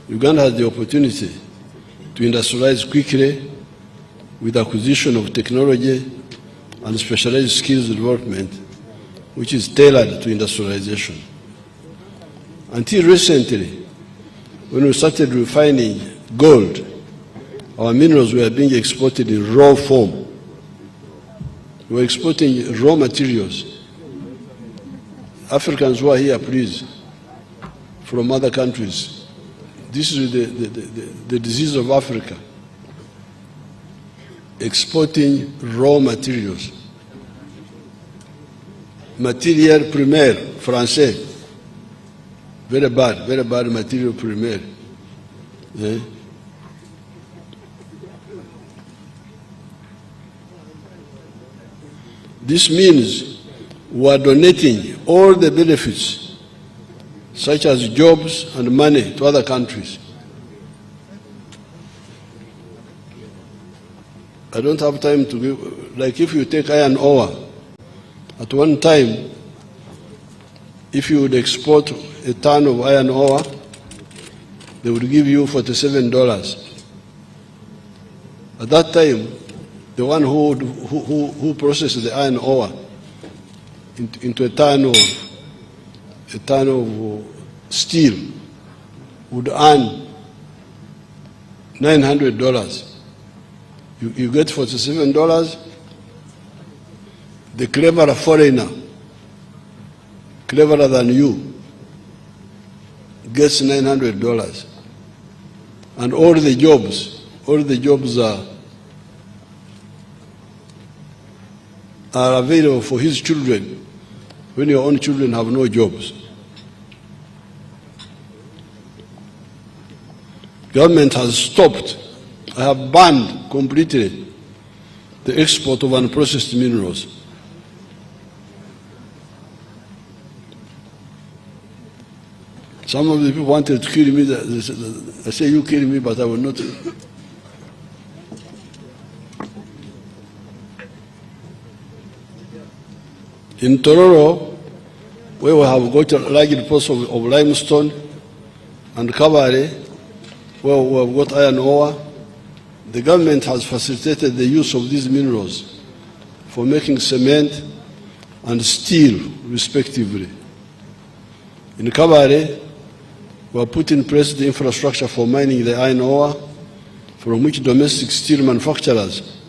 Speaker 3: Uganda has the opportunity to industrialize quickly with acquisition of technology and specialized skills development, which is tailored to industrialization. Until recently, when we started refining gold, our minerals were being exported in raw form. We were exporting raw materials. Africans who are here, please, from other countries. This is the disease of Africa. Exporting raw materials. Matière première, français. Very bad material première. This means we are donating all the benefits, such as jobs and money, to other countries. I don't have time to give, like if you take iron ore, at one time, if you would export a ton of iron ore they would give you $47. At that time, the one who processed the iron ore into a ton of steel would earn $900. You get $47. The cleverer foreigner, cleverer than you, gets $900. And all the jobs are available for his children when your own children have no jobs. Government has stopped, I have banned completely the export of unprocessed minerals. Some of the people wanted to kill me. I say, you kill me, but I will not. In Tororo, where we have got a large deposit of limestone, and Kabare, where we have got iron ore, the government has facilitated the use of these minerals for making cement and steel, respectively. In Kabare, we have put in place the infrastructure for mining the iron ore, from which domestic steel manufacturers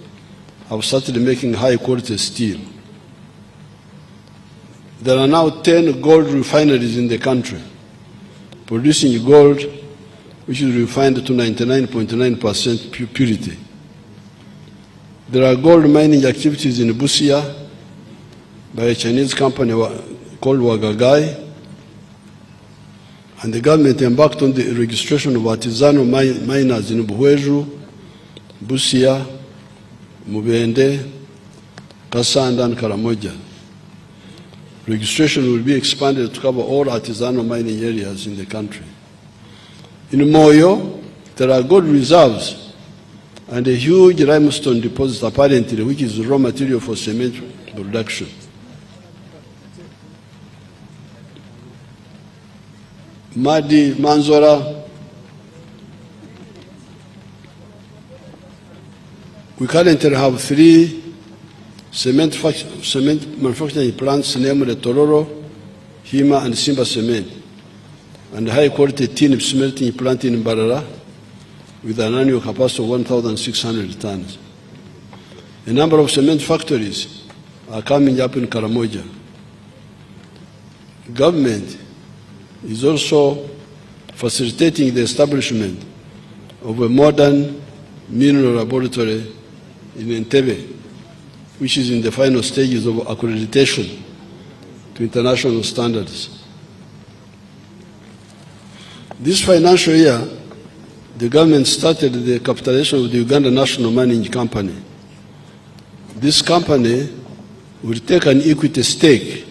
Speaker 3: have started making high-quality steel. There are now 10 gold refineries in the country, producing gold which is refined to 99.9% purity. There are gold mining activities in Busia by a Chinese company called Wagagai, and the government embarked on the registration of artisanal miners in Buhweju, Busia, Mubende, Kasanda, and Karamoja. Registration will be expanded to cover all artisanal mining areas in the country. In Moyo, there are gold reserves and a huge limestone deposit apparently, which is raw material for cement production. Madi, Manzora, we currently have 3 cement manufacturing plants, namely Tororo, Hima, and Simba Cement, and high-quality tin smelting plant in Barara with an annual capacity of 1,600 tons. A number of cement factories are coming up in Karamoja. Government is also facilitating the establishment of a modern mineral laboratory in Entebbe, which is in the final stages of accreditation to international standards. This financial year, the government started the capitalization of the Uganda National Mining Company. This company will take an equity stake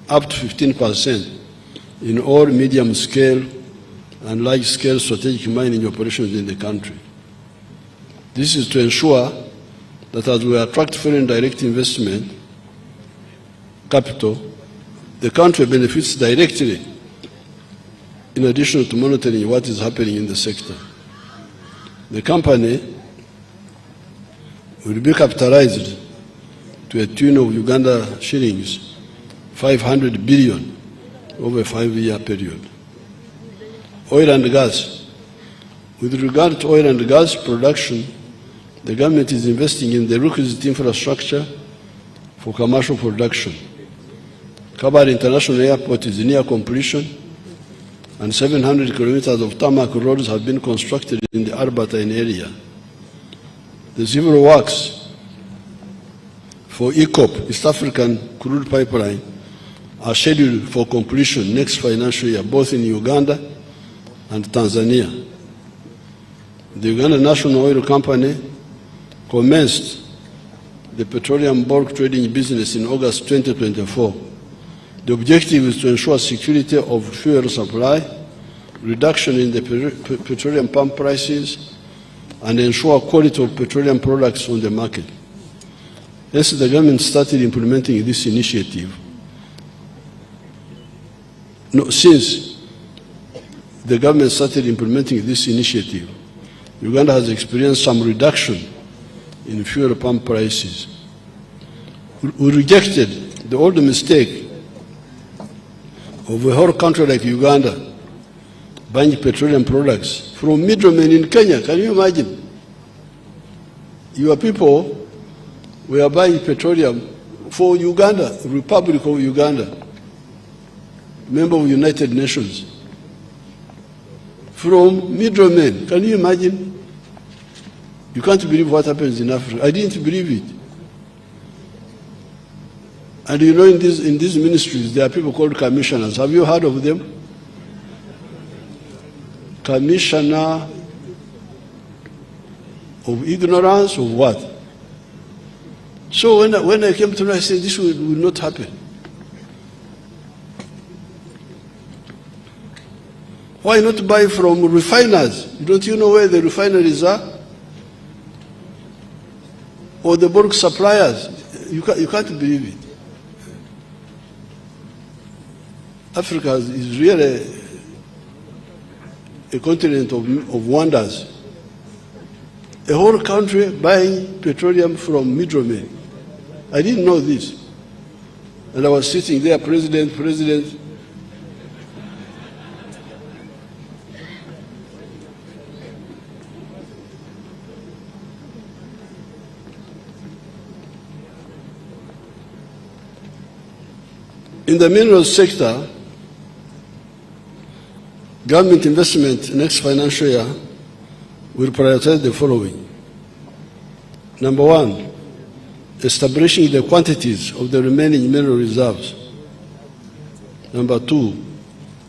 Speaker 3: up to 15% in all medium-scale and large-scale strategic mining operations in the country. This is to ensure that as we attract foreign direct investment capital, the country benefits directly in addition to monitoring what is happening in the sector. The company will be capitalized to a tune of Uganda shillings 500 billion over a 5-year period. Oil and gas. With regard to oil and gas production, the government is investing in the requisite infrastructure for commercial production. Kabale International Airport is near completion, and 700 kilometers of tarmac roads have been constructed in the Albertine area. The civil works for EACOP, East African Crude Pipeline, are scheduled for completion next financial year, both in Uganda and Tanzania. The Uganda National Oil Company commenced the petroleum bulk trading business in August 2024. The objective is to ensure security of fuel supply, reduction in the petroleum pump prices, and ensure quality of petroleum products on the market. Hence, the government started implementing this initiative. Since the government started implementing this initiative, Uganda has experienced some reduction in fuel pump prices. We rejected the old mistake of a whole country like Uganda buying petroleum products from middlemen in Kenya. Can you imagine? Your people were buying petroleum for Uganda, Republic of Uganda, member of United Nations, from middlemen. Can you imagine? You can't believe what happens in Africa. I didn't believe it. And you know, in these ministries, there are people called commissioners. Have you heard of them? Commissioner of ignorance of what? So when I came to know, I said, this will not happen. Why not buy from refiners? Don't you know where the refineries are? Or the bulk suppliers? You can't believe it. Africa is really a continent of wonders. A whole country buying petroleum from middlemen. I didn't know this. And I was sitting there, president. In the minerals sector, government investment next financial year will prioritize the following. Number one, establishing the quantities of the remaining mineral reserves. Number two,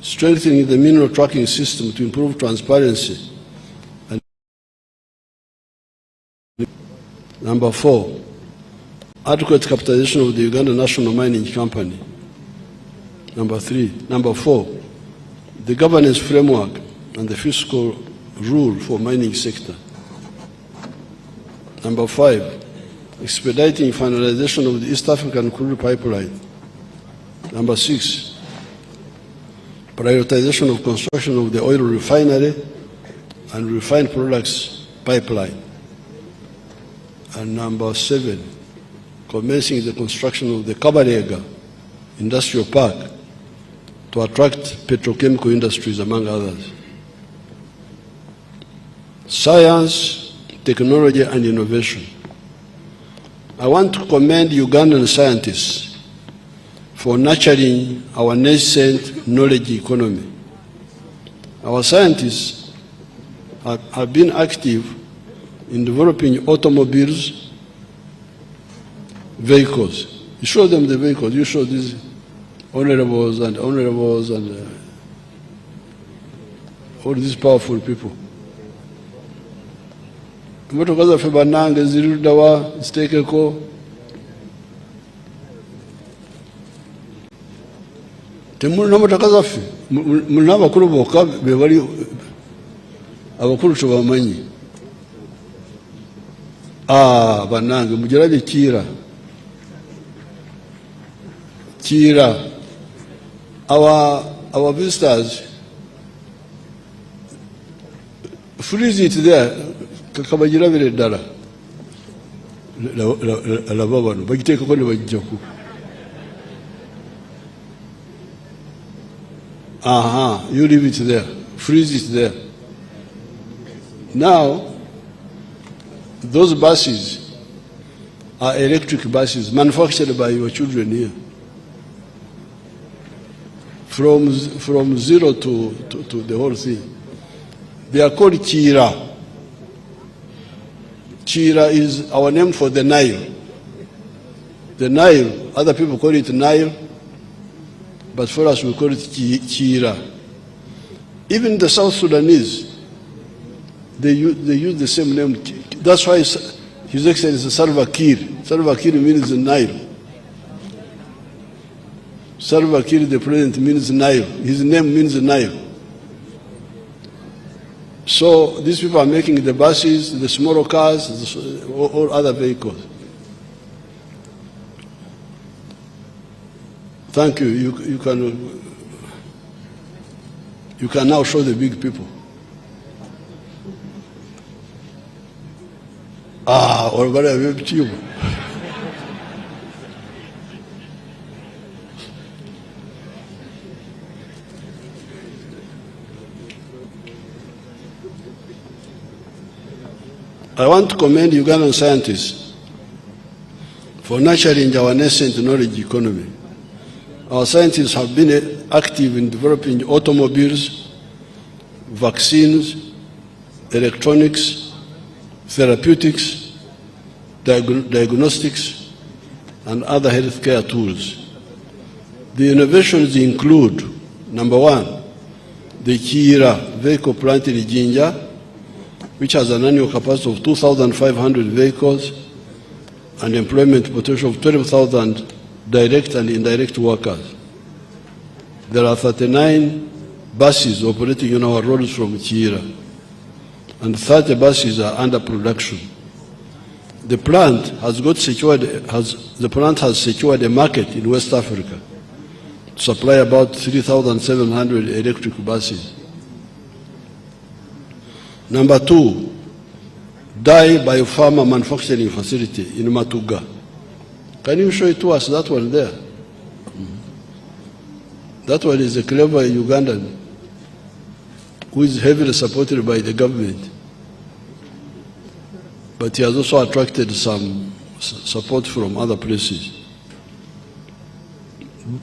Speaker 3: strengthening the mineral tracking system to improve transparency. And number four, adequate capitalization of the Uganda National Mining Company. Number four, the governance framework and the fiscal rule for mining sector. Number five, expediting finalization of the East African crude pipeline. Number six, prioritization of construction of the oil refinery and refined products pipeline. And number seven, commencing the construction of the Kabarega Industrial Park to attract petrochemical industries, among others. Science, technology, and innovation. I want to commend Ugandan scientists for nurturing our nascent knowledge economy. Our scientists have been active in developing automobiles, vehicles. You show them the vehicles, you show these honorables and all these powerful people. Motoka zaffe bannange ziruddawa ziteekeko. Temulina motoka zaffe, mulina abakulu bokka be bali abakulu tebamanyi. Bannange mugirabye Kira. Our visitors, freeze it there. Kakabagirabire ddala. Laba bano bagiteekako ne bajjaku. You leave it there. Freeze it there. Now, those buses are electric buses manufactured by your children here. From zero to the whole thing. They are called Kira. Kira is our name for the Nile. The Nile, other people call it Nile, but for us we call it Kira. Even the South Sudanese, they use the same name. That's why His Excellency Salva Kiir. Salva Kiir means Nile. Salva Kiir, the president, means Nile. His name means Nile. So these people are making the buses, the smaller cars, all other vehicles. Thank you. You can now show the big people. Or whatever you. I want to commend Ugandan scientists for nurturing our nascent knowledge economy. Our scientists have been active in developing automobiles, vaccines, electronics, therapeutics, diagnostics, and other healthcare tools. The innovations include, number one, the Kira vehicle plant in Jinja, which has an annual capacity of 2,500 vehicles and employment potential of 12,000 direct and indirect workers. There are 39 buses operating on our roads from Kira, and 30 buses are under production. The plant has secured a market in West Africa to supply about 3,700 electric buses. Number two, dye biopharma manufacturing facility in Matuga. Can you show it to us, that one there? That one is a clever Ugandan who is heavily supported by the government. But he has also attracted some support from other places.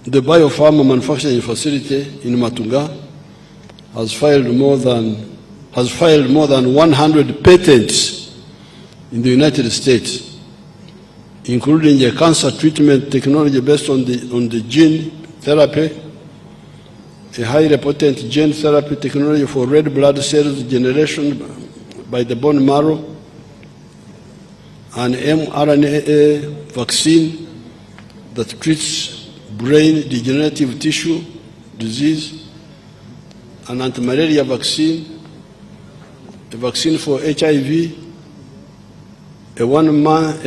Speaker 3: The biopharma manufacturing facility in Matuga has filed more than 100 patents in the United States, including a cancer treatment technology based on the gene therapy, a highly potent gene therapy technology for red blood cells generation by the bone marrow, an mRNA vaccine that treats brain degenerative tissue disease, an anti-malaria vaccine, a vaccine for HIV, a one-month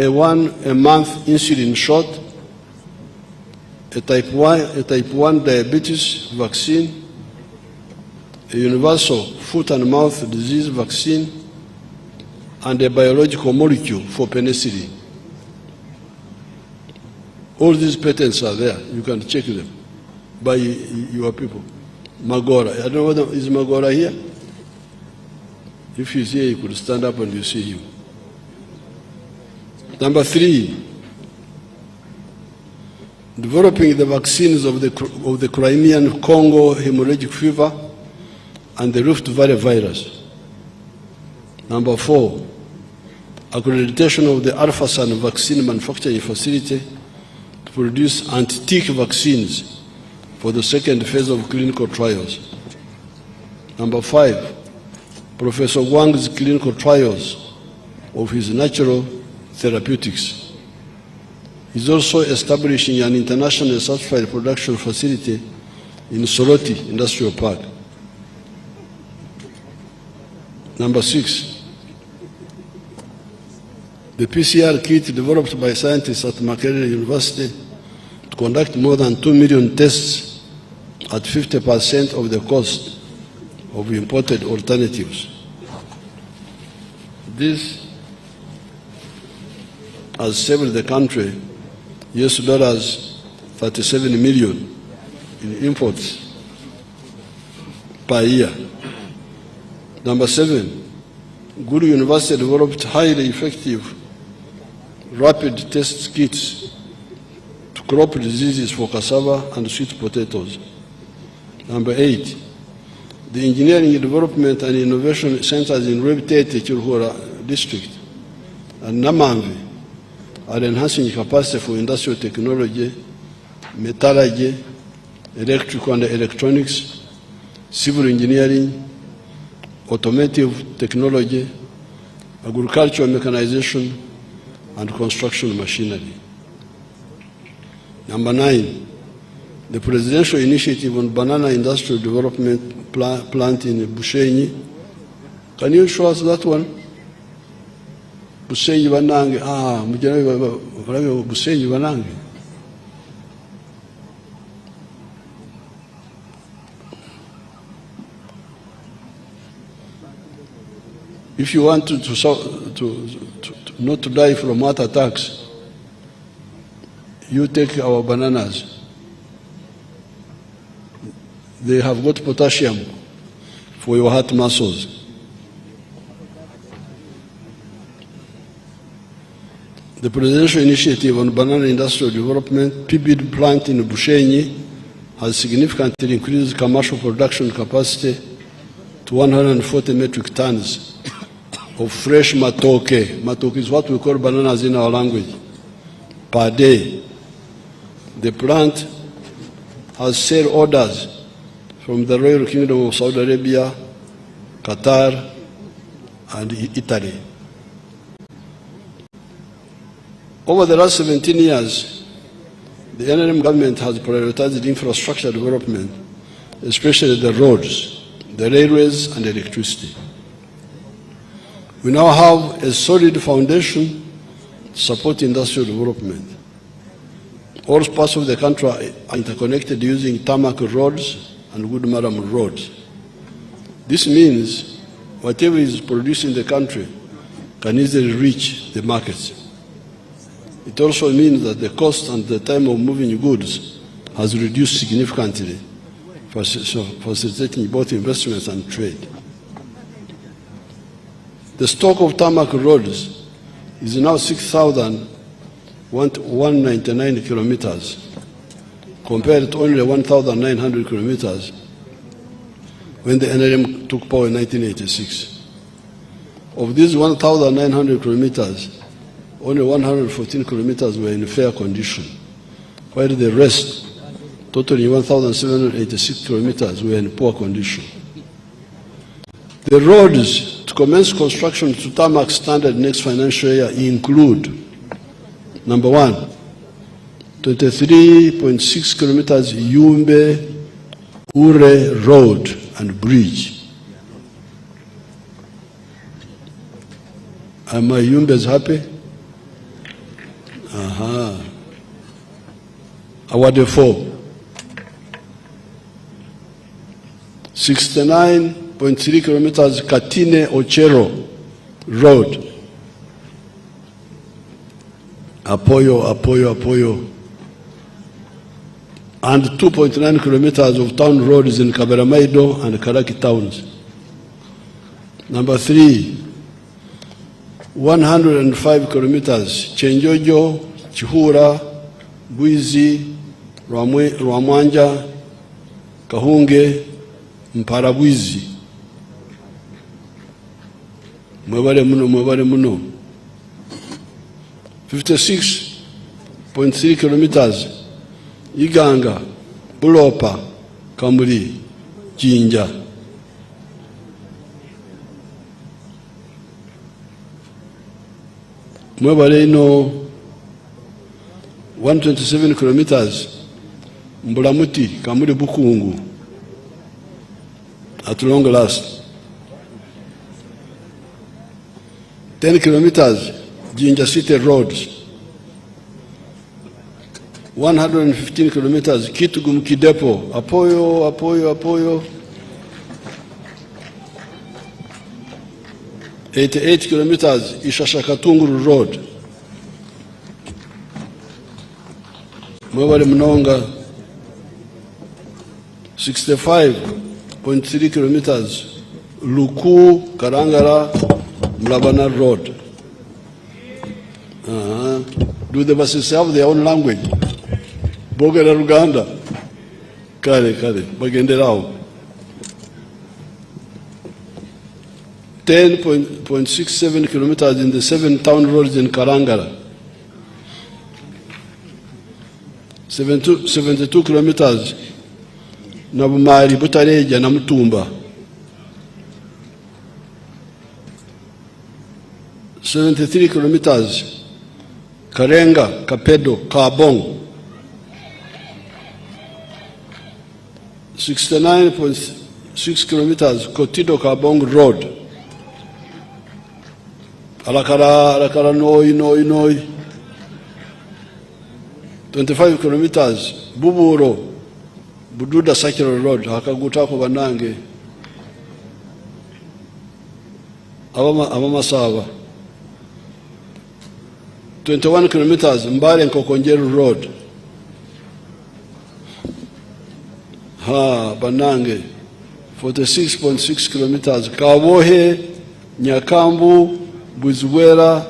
Speaker 3: insulin shot, a type 1 diabetes vaccine, a universal foot and mouth disease vaccine, and a biological molecule for penicillin. All these patents are there. You can check them by your people. Magora. I don't know whether is Magora here. If he's here, you could stand up and you see him. Number three, developing the vaccines of the Crimean Congo hemorrhagic fever and the Rift Valley virus. Number four, accreditation of the Alphasan vaccine manufacturing facility to produce anti-tick vaccines for the second phase of clinical trials. Number five, Professor Wang's clinical trials of his natural therapeutics. He's also establishing an internationally certified production facility in Soroti Industrial Park. Number six, the PCR kit developed by scientists at Makerere University to conduct more than 2 million tests at 50% of the cost of imported alternatives. This has saved the country US dollars 37 million in imports per year. Number seven, Guru University developed highly effective rapid test kits to crop diseases for cassava and sweet potatoes. Number eight, the engineering development and innovation centers in Rebtete, Chirhura district and Namamvi are enhancing capacity for industrial technology, metallurgy, electrical and electronics, civil engineering, automotive technology, agricultural mechanization, and construction machinery. Number nine, the presidential initiative on banana industrial development plant in Bushenyi. Can you show us that one? Bushenyi Banange. Bushenyi Banange. If you want to not to die from heart attacks, you take our bananas. They have got potassium for your heart muscles. The Presidential Initiative on Banana Industrial Development, PBID plant in Bushenyi, has significantly increased commercial production capacity to 140 metric tons of fresh matoke. Matoke is what we call bananas in our language, per day. The plant has sale orders from the Royal Kingdom of Saudi Arabia, Qatar, and Italy. Over the last 17 years, the NRM government has prioritized infrastructure development, especially the roads, the railways, and electricity. We now have a solid foundation to support industrial development. All parts of the country are interconnected using tarmac roads and good marathon roads. This means whatever is produced in the country can easily reach the markets. It also means that the cost and the time of moving goods has reduced significantly, facilitating both investments and trade. The stock of tarmac roads is now 6,199 kilometers, compared to only 1,900 kilometers when the NRM took power in 1986. Of these 1,900 kilometers, only 114 kilometers were in fair condition, while the rest, totaling 1,786 kilometers, were in poor condition. The roads to commence construction to tarmac standard next financial year include: number one, 23.6 kilometers Yumbe Ure Road and Bridge. Are my Yumbes happy? Award 4. 69.3 kilometers Katine Ochero Road. Apoyo. And 2.9 kilometers of town roads in Kaberamaido and Karaki towns. Number 3, 105 kilometers Chenjojo, Chihura, Buizi, Rwamwanja, Kahunge, Mparabwizi. Mwebale muno. 56.3 kilometers Iganga, Bulopa, Kamuri, Jinja. Mwebale ino 127 kilometers Mbulamuti, Kamuri Bukungu. At long last. 10 kilometers Jinja City Roads. 115 kilometers Kitugum Kidepo. Apoyo. 88 kilometers Ishashakatunguru Road. Mwebale Mnonga. 65.3 kilometers Luku Karangara Mlabana Road. Do the buses have their own language? Bogera Uganda. Kare, Bagenderao. 10.67 kilometers in the 7 town roads in Karangara. 72 kilometers Nabumari, Butareja, Namutumba. 73 kilometers Karenga, Kapedo, Kabong. 69.6 kilometers Kotido Kabong Road. Alakara, Noi. 25 kilometers Buburo, Bududa Sakiro Road, Hakagutako Banange. Abamasaba. 21 kilometers, Mbale Nkokonjeru Road. Banange, 46.6 kilometers. Kabohe, Nyakambu, Buzwera,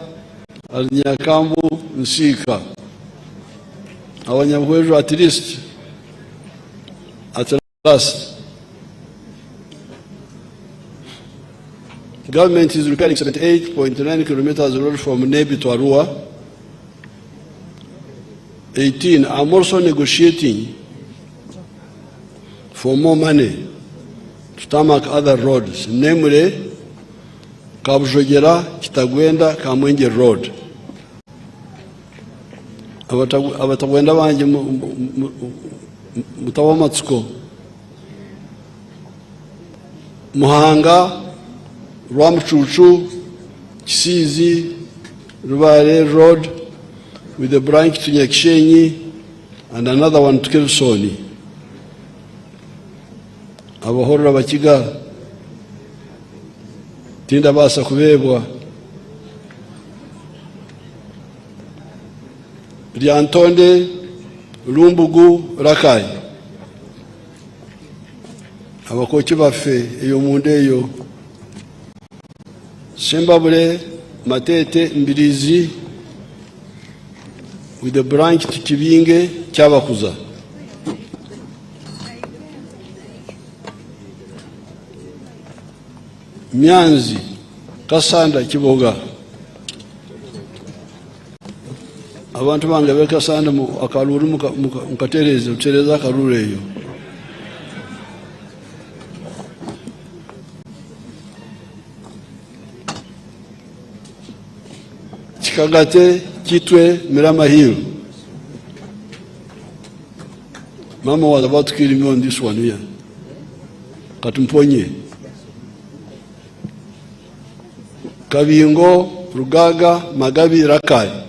Speaker 3: Nyakambu, Nsika. Awanyabweru at least, at last. Government is repairing 78.9 kilometers road from Nebi to Arua. 18, I'm also negotiating for more money to tarmac other roads, namely Kabujogera, Kitagwenda, Kamwenje Road. Abatagwenda banje mutawamatsuko Muhanga, Rwamchuchu, Kisizi, Rubare Road with a branch to Nyakshenyi and another one to Kilsoni. Abahorra bakiga tinda basa kubebwa Lyantonde, Lumbugu, Rakai. Abakochi baffe eyo munde eyo Sembabule, Matete, Mbirizi with a branch to Kibinge, Kyabakuza. Myanzi, Kasanda, Kiboga. Abantu bange be Kasanda akaluru mukatereze utereza akaluru eyo. Kagate, Kitwe, Mirama Hill. Mama was about to kill me on this one here. Katumponye. Kabingo, Rugaga, Magabi, Rakai.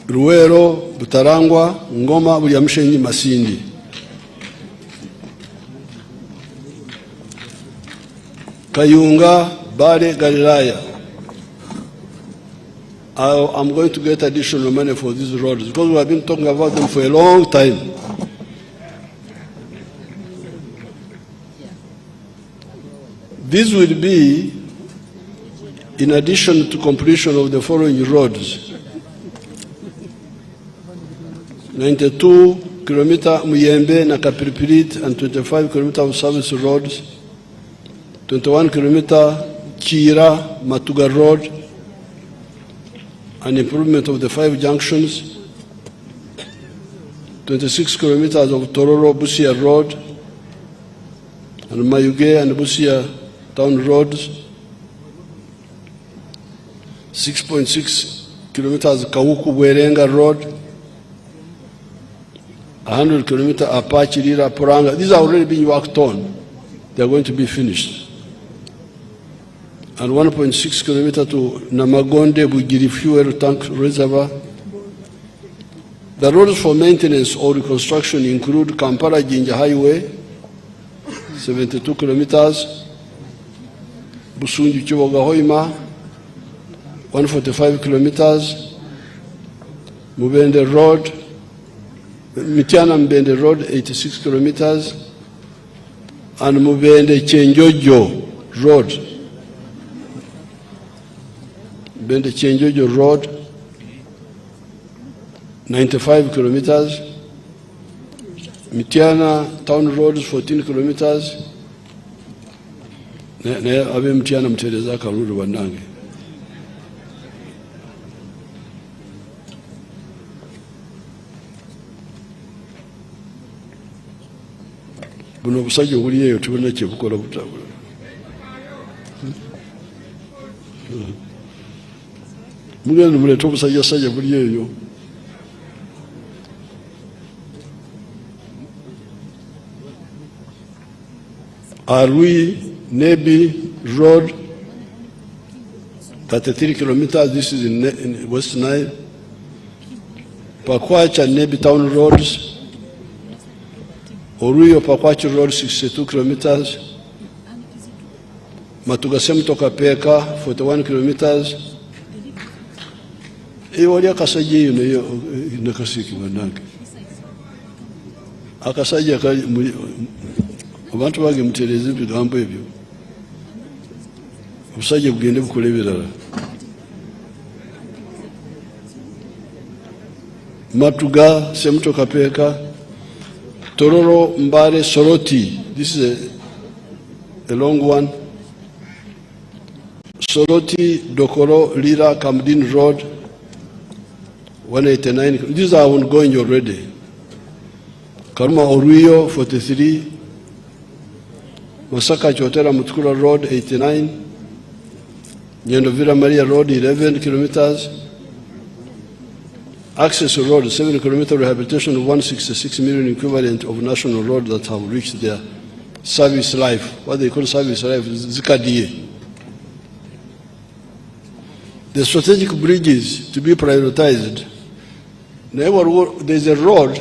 Speaker 3: Ruero, Butarangwa, Ngoma, Buyamshenyi, Masindi. Kayunga, Bale, Galilaya. I'm going to get additional money for these roads because we have been talking about them for a long time. This will be in addition to completion of the following roads. 92 kilometer Muyembe na Kapiripirit and 25 kilometer of service roads. 21 kilometer Kira Matuga Road, an improvement of the 5 junctions. 26 kilometers of Tororo Busia Road, and Mayuge and Busia Town Roads. 6.6 kilometers Kawuku Werenga Road. 100 kilometers Apache Lira Poranga. These are already being worked on. They are going to be finished. And 1.6 kilometers to Namagonde Bugiri Fuel Tank Reservoir. The roads for maintenance or reconstruction include Kampala Jinja Highway, 72 kilometers, Busunju Kiboga Hoima, 145 kilometers, Mubende Road, Mitiana Mbende Road, 86 kilometers, and Mubende Chenjojo Road, Bende Chenjojo Road, 95 kilometers. Mitiana Town Road, 14 kilometers. Abe Mitiana Mtereza Karuru Banange. Buno busajja buliyeyo tubona kye bukola butabula. Mugenda muleta obusajja buliyeyo. Arui Nebi Road, 33 kilometers. This is in West Nile. Pakwacha Nebi Town Roads, Oruyo Pakwachi Road 62 kilometers, Matugasem Peka 41 kilometers. Wali akasaje iyo nakasiki banake. Akasaje abantu bage mutereze bigambo ebyo. Ubusaje bugende bukolebera. Matuga Semtoka Peka, Tororo Mbare Soroti. This is a long one. Soroti Dokoro Lira Kamdin Road 189. These are ongoing already. Karuma Oruyo 43. Masaka Chotera Mutkura Road 89. Nyandovira Maria Road 11 kilometers. Access Road 7 kilometer rehabilitation of 166 million equivalent of national road that have reached their service life. What they call service life is Zikadiye. The strategic bridges to be prioritized. There's a road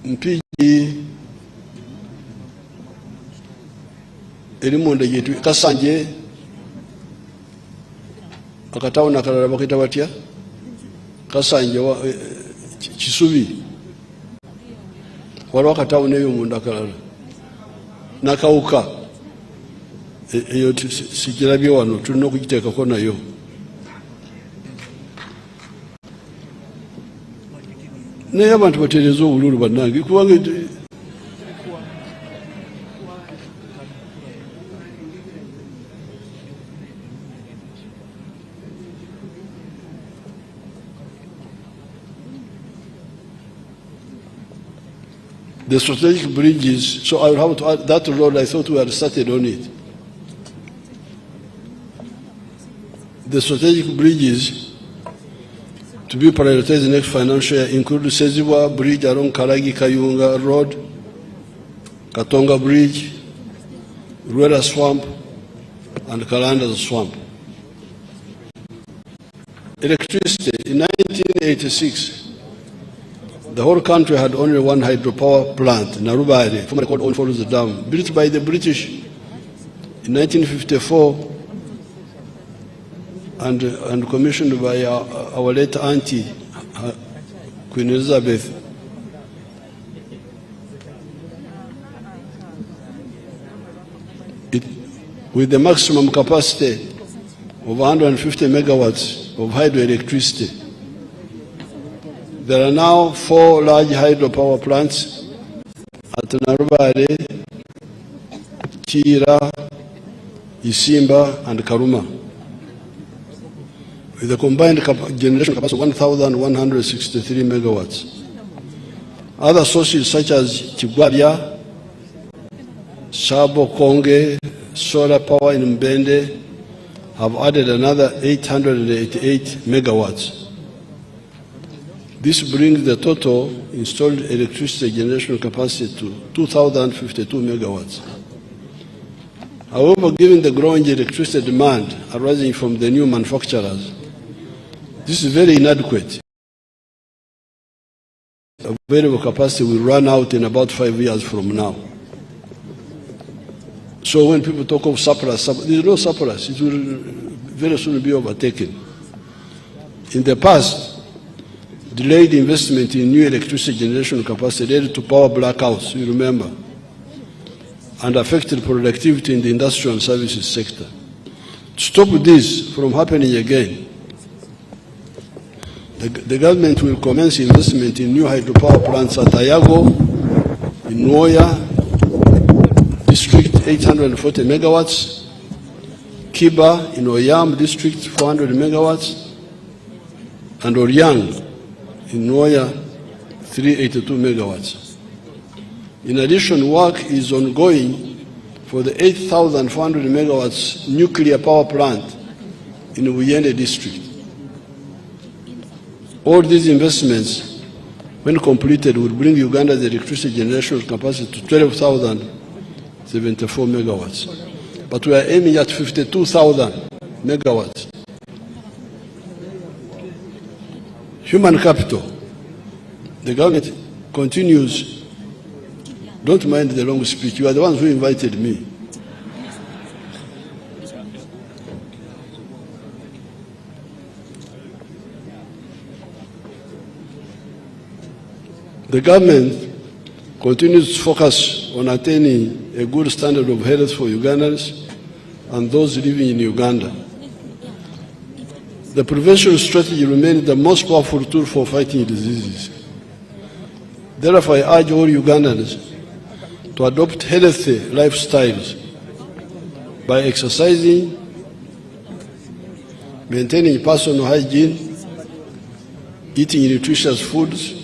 Speaker 3: in PG Elimonde Yetu Kasanje akatawo nakalala bakita batya Kasanje Kisubi waliwo akatawo neyo munda akalala nakawuka eyo sikirabye wano tulina okugiteekako nayo. Naye abantu batereeza obululu bannange kubanga the strategic bridges, so I will have to add that road. I thought we had started on it. The strategic bridges to be prioritized in the next financial year include Seziwa Bridge along Karagi Kayunga Road, Katonga Bridge, Rueda Swamp, and Kalanda Swamp. Electricity. In 1986, the whole country had only one hydropower plant, Narubari, formerly called On Follows the Dam, built by the British in 1954 and commissioned by our late auntie, Queen Elizabeth. With the maximum capacity of 150 megawatts of hydroelectricity. There are now 4 large hydropower plants at Narubare, Chira, Isimba, and Karuma, with a combined generation capacity of 1,163 megawatts. Other sources such as Chigwabya, Sabo Konge, solar power in Mbende have added another 888 megawatts. This brings the total installed electricity generation capacity to 2,052 megawatts. However, given the growing electricity demand arising from the new manufacturers, this is very inadequate. Available capacity will run out in about 5 years from now. So when people talk of surplus, there is no surplus. It will very soon be overtaken. In the past, delayed investment in new electricity generation capacity led to power blackouts, you remember, and affected productivity in the industrial and services sector. To stop this from happening again, the government will commence investment in new hydropower plants at Ayago, in Noya District, 840 megawatts, Kiba in Oyam District, 400 megawatts, and Oryang in Noya, 382 megawatts. In addition, work is ongoing for the 8,400 megawatts nuclear power plant in Uyende District. All these investments, when completed, will bring Uganda's electricity generation capacity to 12,074 megawatts. But we are aiming at 52,000 megawatts. Human capital. The government continues. Don't mind the long speech. You are the ones who invited me. The government continues to focus on attaining a good standard of health for Ugandans and those living in Uganda. The prevention strategy remains the most powerful tool for fighting diseases. Therefore, I urge all Ugandans to adopt healthy lifestyles by exercising, maintaining personal hygiene, eating nutritious foods,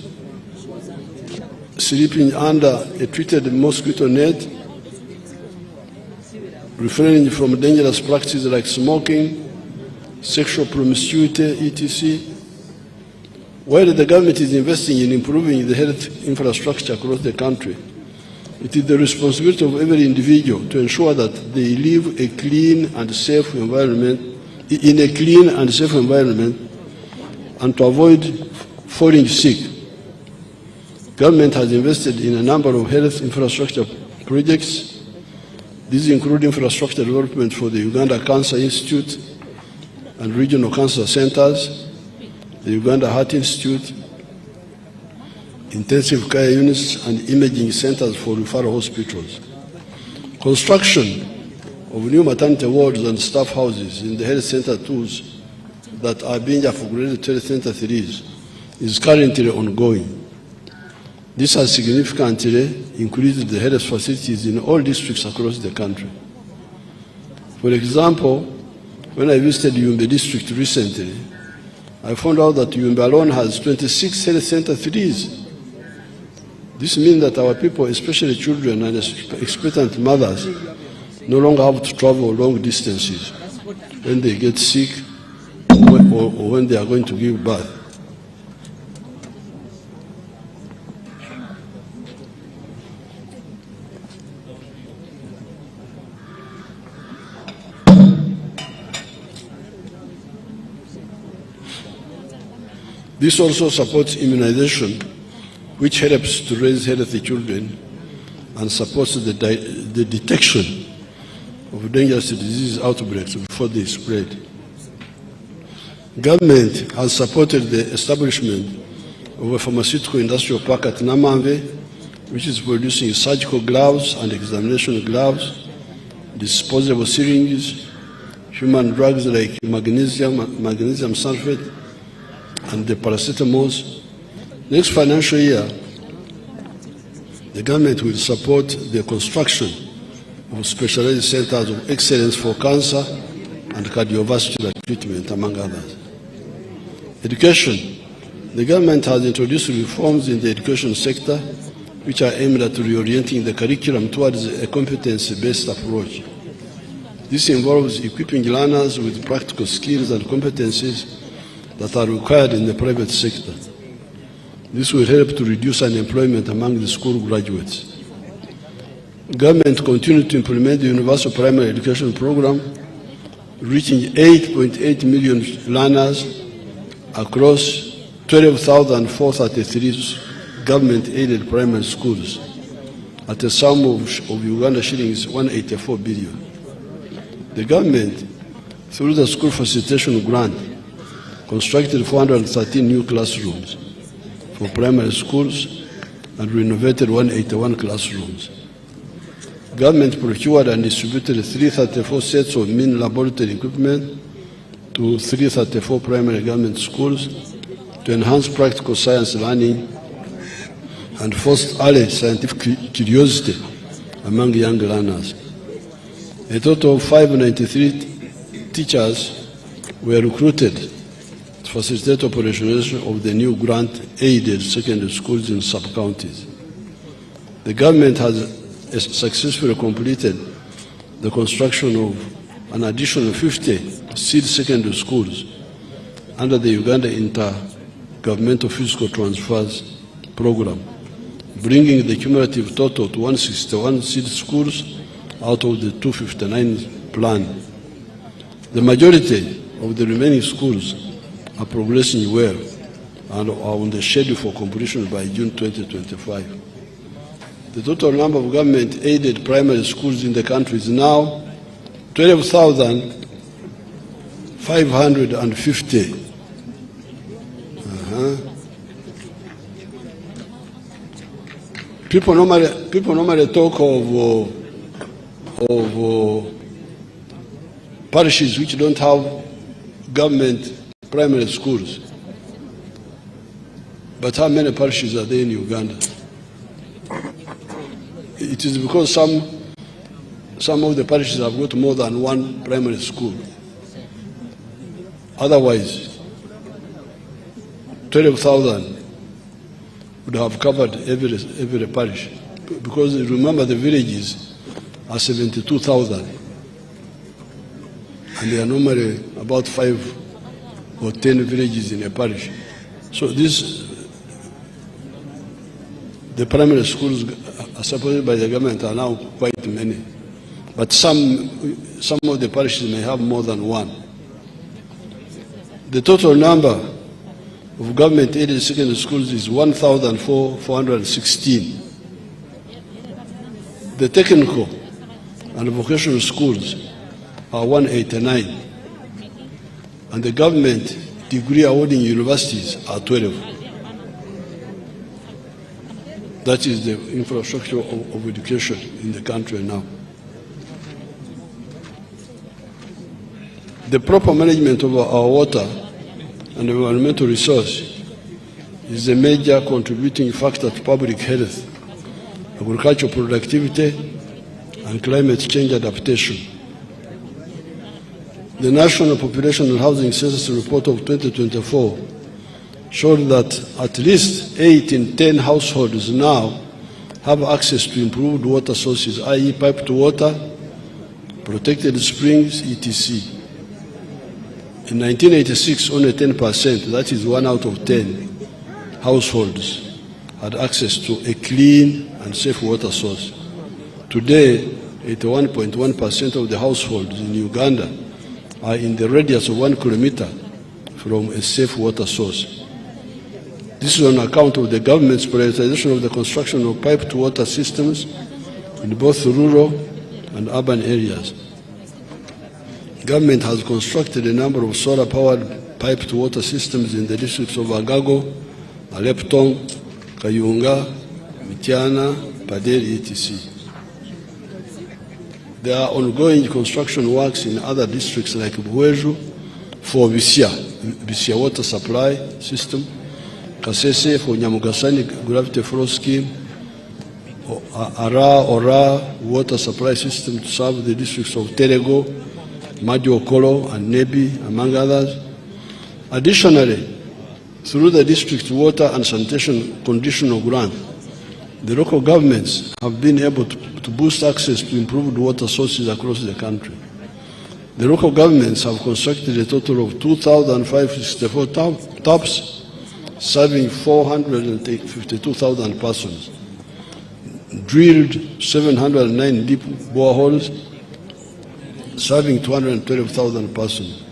Speaker 3: sleeping under a treated mosquito net, refraining from dangerous practices like smoking, sexual promiscuity, etc. While the government is investing in improving the health infrastructure across the country, it is the responsibility of every individual to ensure that they live a clean and safe environment, in a clean and safe environment, and to avoid falling sick. Government has invested in a number of health infrastructure projects. These include infrastructure development for the Uganda Cancer Institute and regional cancer centers, the Uganda Heart Institute, intensive care units, and imaging centers for referral hospitals. Construction of new maternity wards and staff houses in the health center tools that are being upgraded to Health Center 3 is currently ongoing. This has significantly increased the health facilities in all districts across the country. For example, when I visited Yumbe district recently, I found out that Yumbe alone has 26 Health Center 3s. This means that our people, especially children and expectant mothers, no longer have to travel long distances when they get sick or when they are going to give birth. This also supports immunization, which helps to raise healthy children and supports the detection of dangerous disease outbreaks before they spread. Government has supported the establishment of a pharmaceutical industrial park at Namamve, which is producing surgical gloves and examination gloves, disposable syringes, human drugs like magnesium sulfate, and the paracetamols. Next financial year, the government will support the construction of specialized centers of excellence for cancer and cardiovascular treatment, among others. Education. The government has introduced reforms in the education sector which are aimed at reorienting the curriculum towards a competency-based approach. This involves equipping learners with practical skills and competencies that are required in the private sector. This will help to reduce unemployment among the school graduates. Government continued to implement the Universal Primary Education Program, reaching 8.8 million learners across 12,433 government-aided primary schools at a sum of Uganda shillings 184 billion. The government, through the School Facilitation Grant, constructed 413 new classrooms for primary schools and renovated 181 classrooms. Government procured and distributed 334 sets of mean laboratory equipment to 334 primary government schools to enhance practical science learning and foster early scientific curiosity among young learners. A total of 593 teachers were recruited to facilitate operationalization of the new grant-aided secondary schools in sub-counties. The government has successfully completed the construction of an additional 50 seed secondary schools under the Uganda Intergovernmental Physical Transfers Program, bringing the cumulative total to 161 seed schools out of the 259 planned. The majority of the remaining schools are progressing well, and are on the schedule for completion by June 2025. The total number of government-aided primary schools in the country is now 12,550. People normally talk of parishes which don't have government primary schools. But how many parishes are there in Uganda? It is because some of the parishes have got more than one primary school. Otherwise, 12,000 would have covered every parish. Because remember, the villages are 72,000. And there are normally about 5 or 10 villages in a parish. So the primary schools are supported by the government are now quite many. But some of the parishes may have more than one. The total number of government-aided secondary schools is 1,416. The technical and vocational schools are 189. And the government degree awarding universities are 12. That is the infrastructure of education in the country now. The proper management of our water and environmental resource is a major contributing factor to public health, agricultural productivity, and climate change adaptation. The National Population and Housing Census Report of 2024 showed that at least 8 in 10 households now have access to improved water sources, i.e. piped water, protected springs, etc. In 1986, only 10%, that is 1 out of 10 households, had access to a clean and safe water source. Today, 81.1% of the households in Uganda are in the radius of 1 kilometer from a safe water source. This is on account of the government's prioritization of the construction of piped water systems in both rural and urban areas. Government has constructed a number of solar-powered piped water systems in the districts of Agago, Aleptong, Kayunga, Mityana, Paderi, etc. There are ongoing construction works in other districts like Buweju for Bisia water supply system, Kasese for Nyamugasani gravity flow scheme, Ora water supply system to serve the districts of Terego, Madiokolo, and Nebi, among others. Additionally, through the district water and sanitation conditional grant, the local governments have been able to boost access to improved water sources across the country. The local governments have constructed a total of 2,564 taps, serving 452,000 persons, drilled 709 deep boreholes, serving 212,000 persons,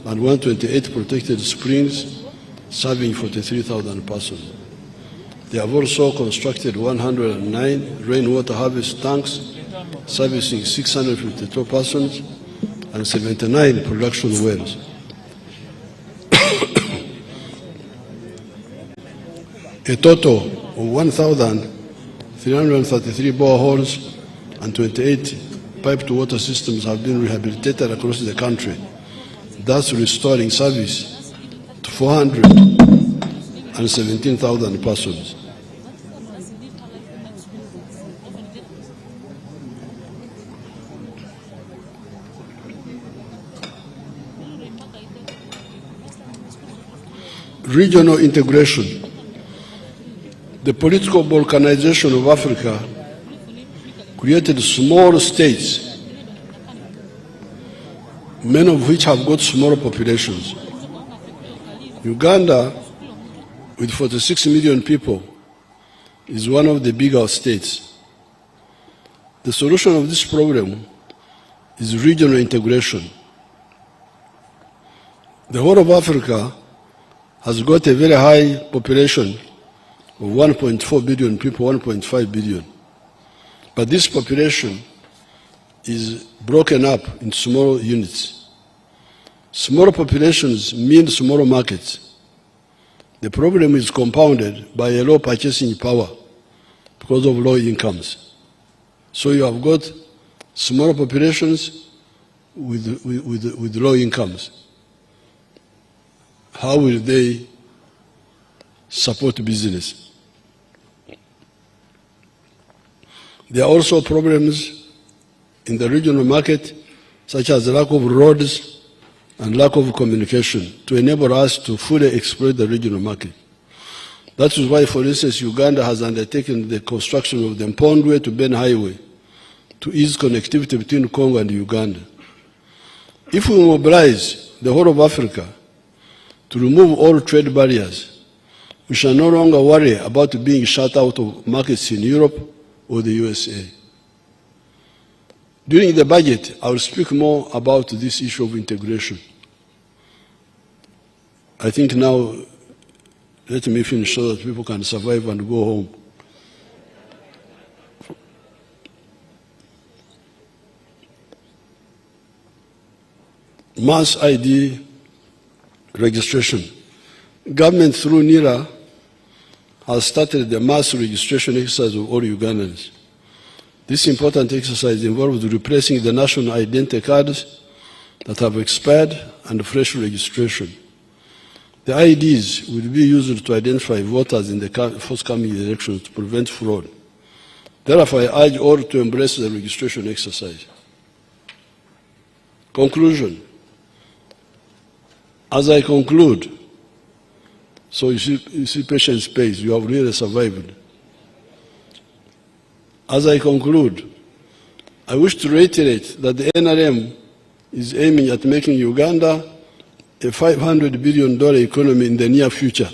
Speaker 3: and 128 protected springs, serving 43,000 persons. They have also constructed 109 rainwater harvest tanks, servicing 652 persons, and 79 production wells. A total of 1,333 boreholes and 28 piped water systems have been rehabilitated across the country, thus restoring service to 417,000 persons. Regional integration. The political balkanization of Africa created small states, many of which have got smaller populations. Uganda, with 46 million people, is one of the bigger states. The solution of this problem is regional integration. The whole of Africa has got a very high population of 1.4 billion people, 1.5 billion. But this population is broken up into small units. Smaller populations mean smaller markets. The problem is compounded by a low purchasing power because of low incomes. So you have got smaller populations with low incomes. How will they support business? There are also problems in the regional market, such as the lack of roads and lack of communication to enable us to fully exploit the regional market. That is why, for instance, Uganda has undertaken the construction of the Mpondwe to Ben Highway to ease connectivity between Congo and Uganda. If we mobilize the whole of Africa to remove all trade barriers, we shall no longer worry about being shut out of markets in Europe or the USA. During the budget, I will speak more about this issue of integration. I think now, let me finish so that people can survive and go home. Mass ID registration. Government through NIRA has started the mass registration exercise of all Ugandans. This important exercise involves replacing the national identity cards that have expired and fresh registration. The IDs will be used to identify voters in the forthcoming elections to prevent fraud. Therefore, I urge all to embrace the registration exercise. Conclusion. As I conclude, so you see patience pays, you have really survived. As I conclude, I wish to reiterate that the NRM is aiming at making Uganda a $500 billion economy in the near future.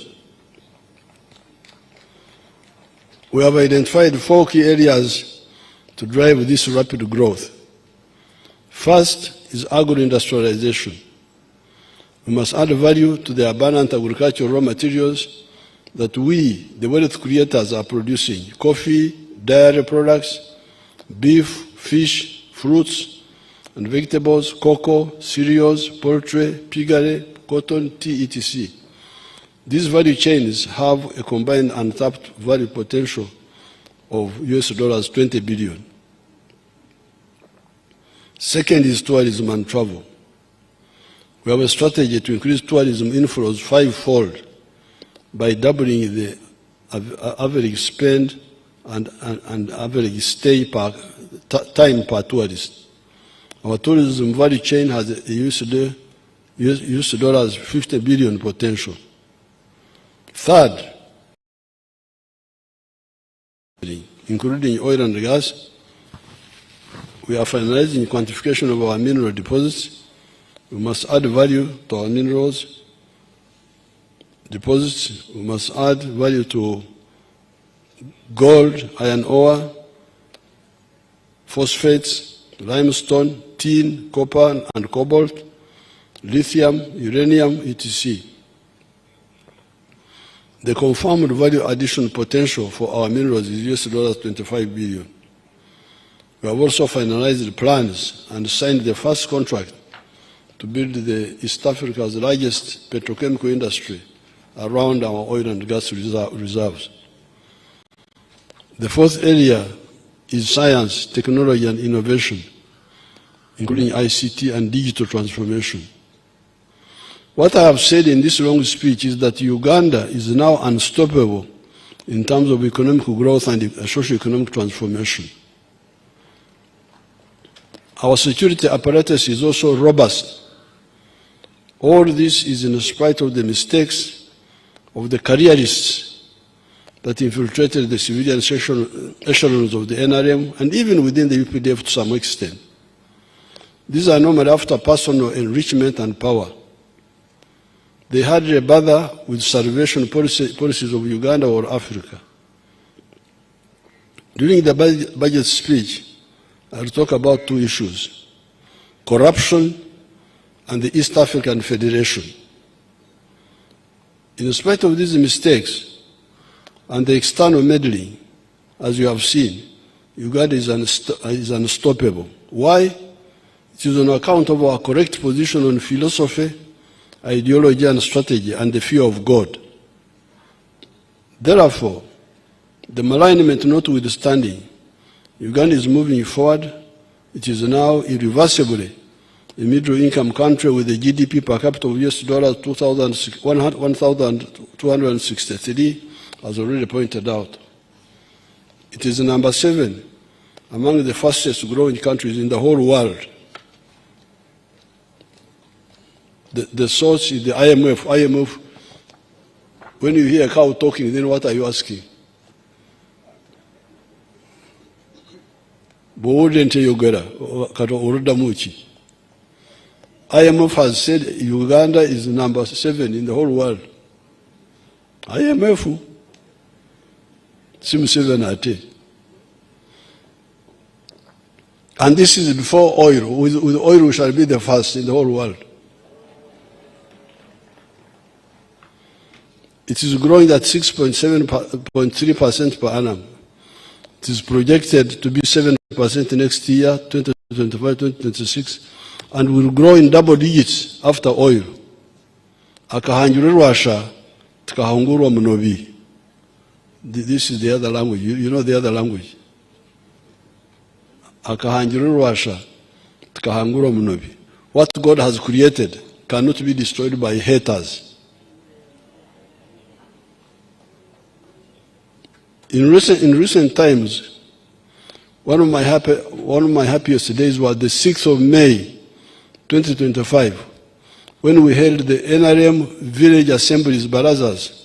Speaker 3: We have identified 4 key areas to drive this rapid growth. First is agro-industrialization. We must add value to the abundant agricultural raw materials that we, the wealth creators, are producing: coffee, dairy products, beef, fish, fruits and vegetables, cocoa, cereals, poultry, piggery, cotton, tea, etc. These value chains have a combined untapped value potential of US $20 billion. Second is tourism and travel. We have a strategy to increase tourism inflows 5-fold by doubling the average spend and average stay time per tourist. Our tourism value chain has a US $50 billion potential. Third, including oil and gas, we are finalizing quantification of our mineral deposits. We must add value to our minerals deposits. We must add value to gold, iron ore, phosphates, limestone, tin, copper and cobalt, lithium, uranium, etc. The confirmed value addition potential for our minerals is US $25 billion. We have also finalized plans and signed the first contract to build the East Africa's largest petrochemical industry around our oil and gas reserves. The fourth area is science, technology and innovation, including ICT and digital transformation. What I have said in this long speech is that Uganda is now unstoppable in terms of economic growth and socio-economic transformation. Our security apparatus is also robust. All this is in spite of the mistakes of the careerists that infiltrated the civilian echelons of the NRM and even within the UPDF to some extent. These are normally after personal enrichment and power. They hardly bother with salvation policies of Uganda or Africa. During the budget speech, I will talk about 2 issues: corruption and the East African Federation. In spite of these mistakes and the external meddling, as you have seen, Uganda is unstoppable. Why? It is on account of our correct position on philosophy, ideology and strategy, and the fear of God. Therefore, the malignment notwithstanding, Uganda is moving forward. It is now irreversibly a middle-income country with a GDP per capita of $1,263, as already pointed out. It is number 7 among the fastest growing countries in the whole world. The source is the IMF. IMF, when you hear a cow talking, then what are you asking? IMF has said Uganda is number 7 in the whole world. IMF seems 7 at 10. And this is before oil. With oil, we shall be the first in the whole world. It is growing at 6.3% per annum. It is projected to be 7% next year, 2025, 2026, and will grow in double digits after oil. Akahanjururwasha, tukahungurwa munobi. This is the other language. You know the other language. Akahanjururwasha, tukahungurwa munobi. What God has created cannot be destroyed by haters. In recent times, one of my happiest days was the 6th of May, 2025, when we held the NRM Village Assemblies Barazas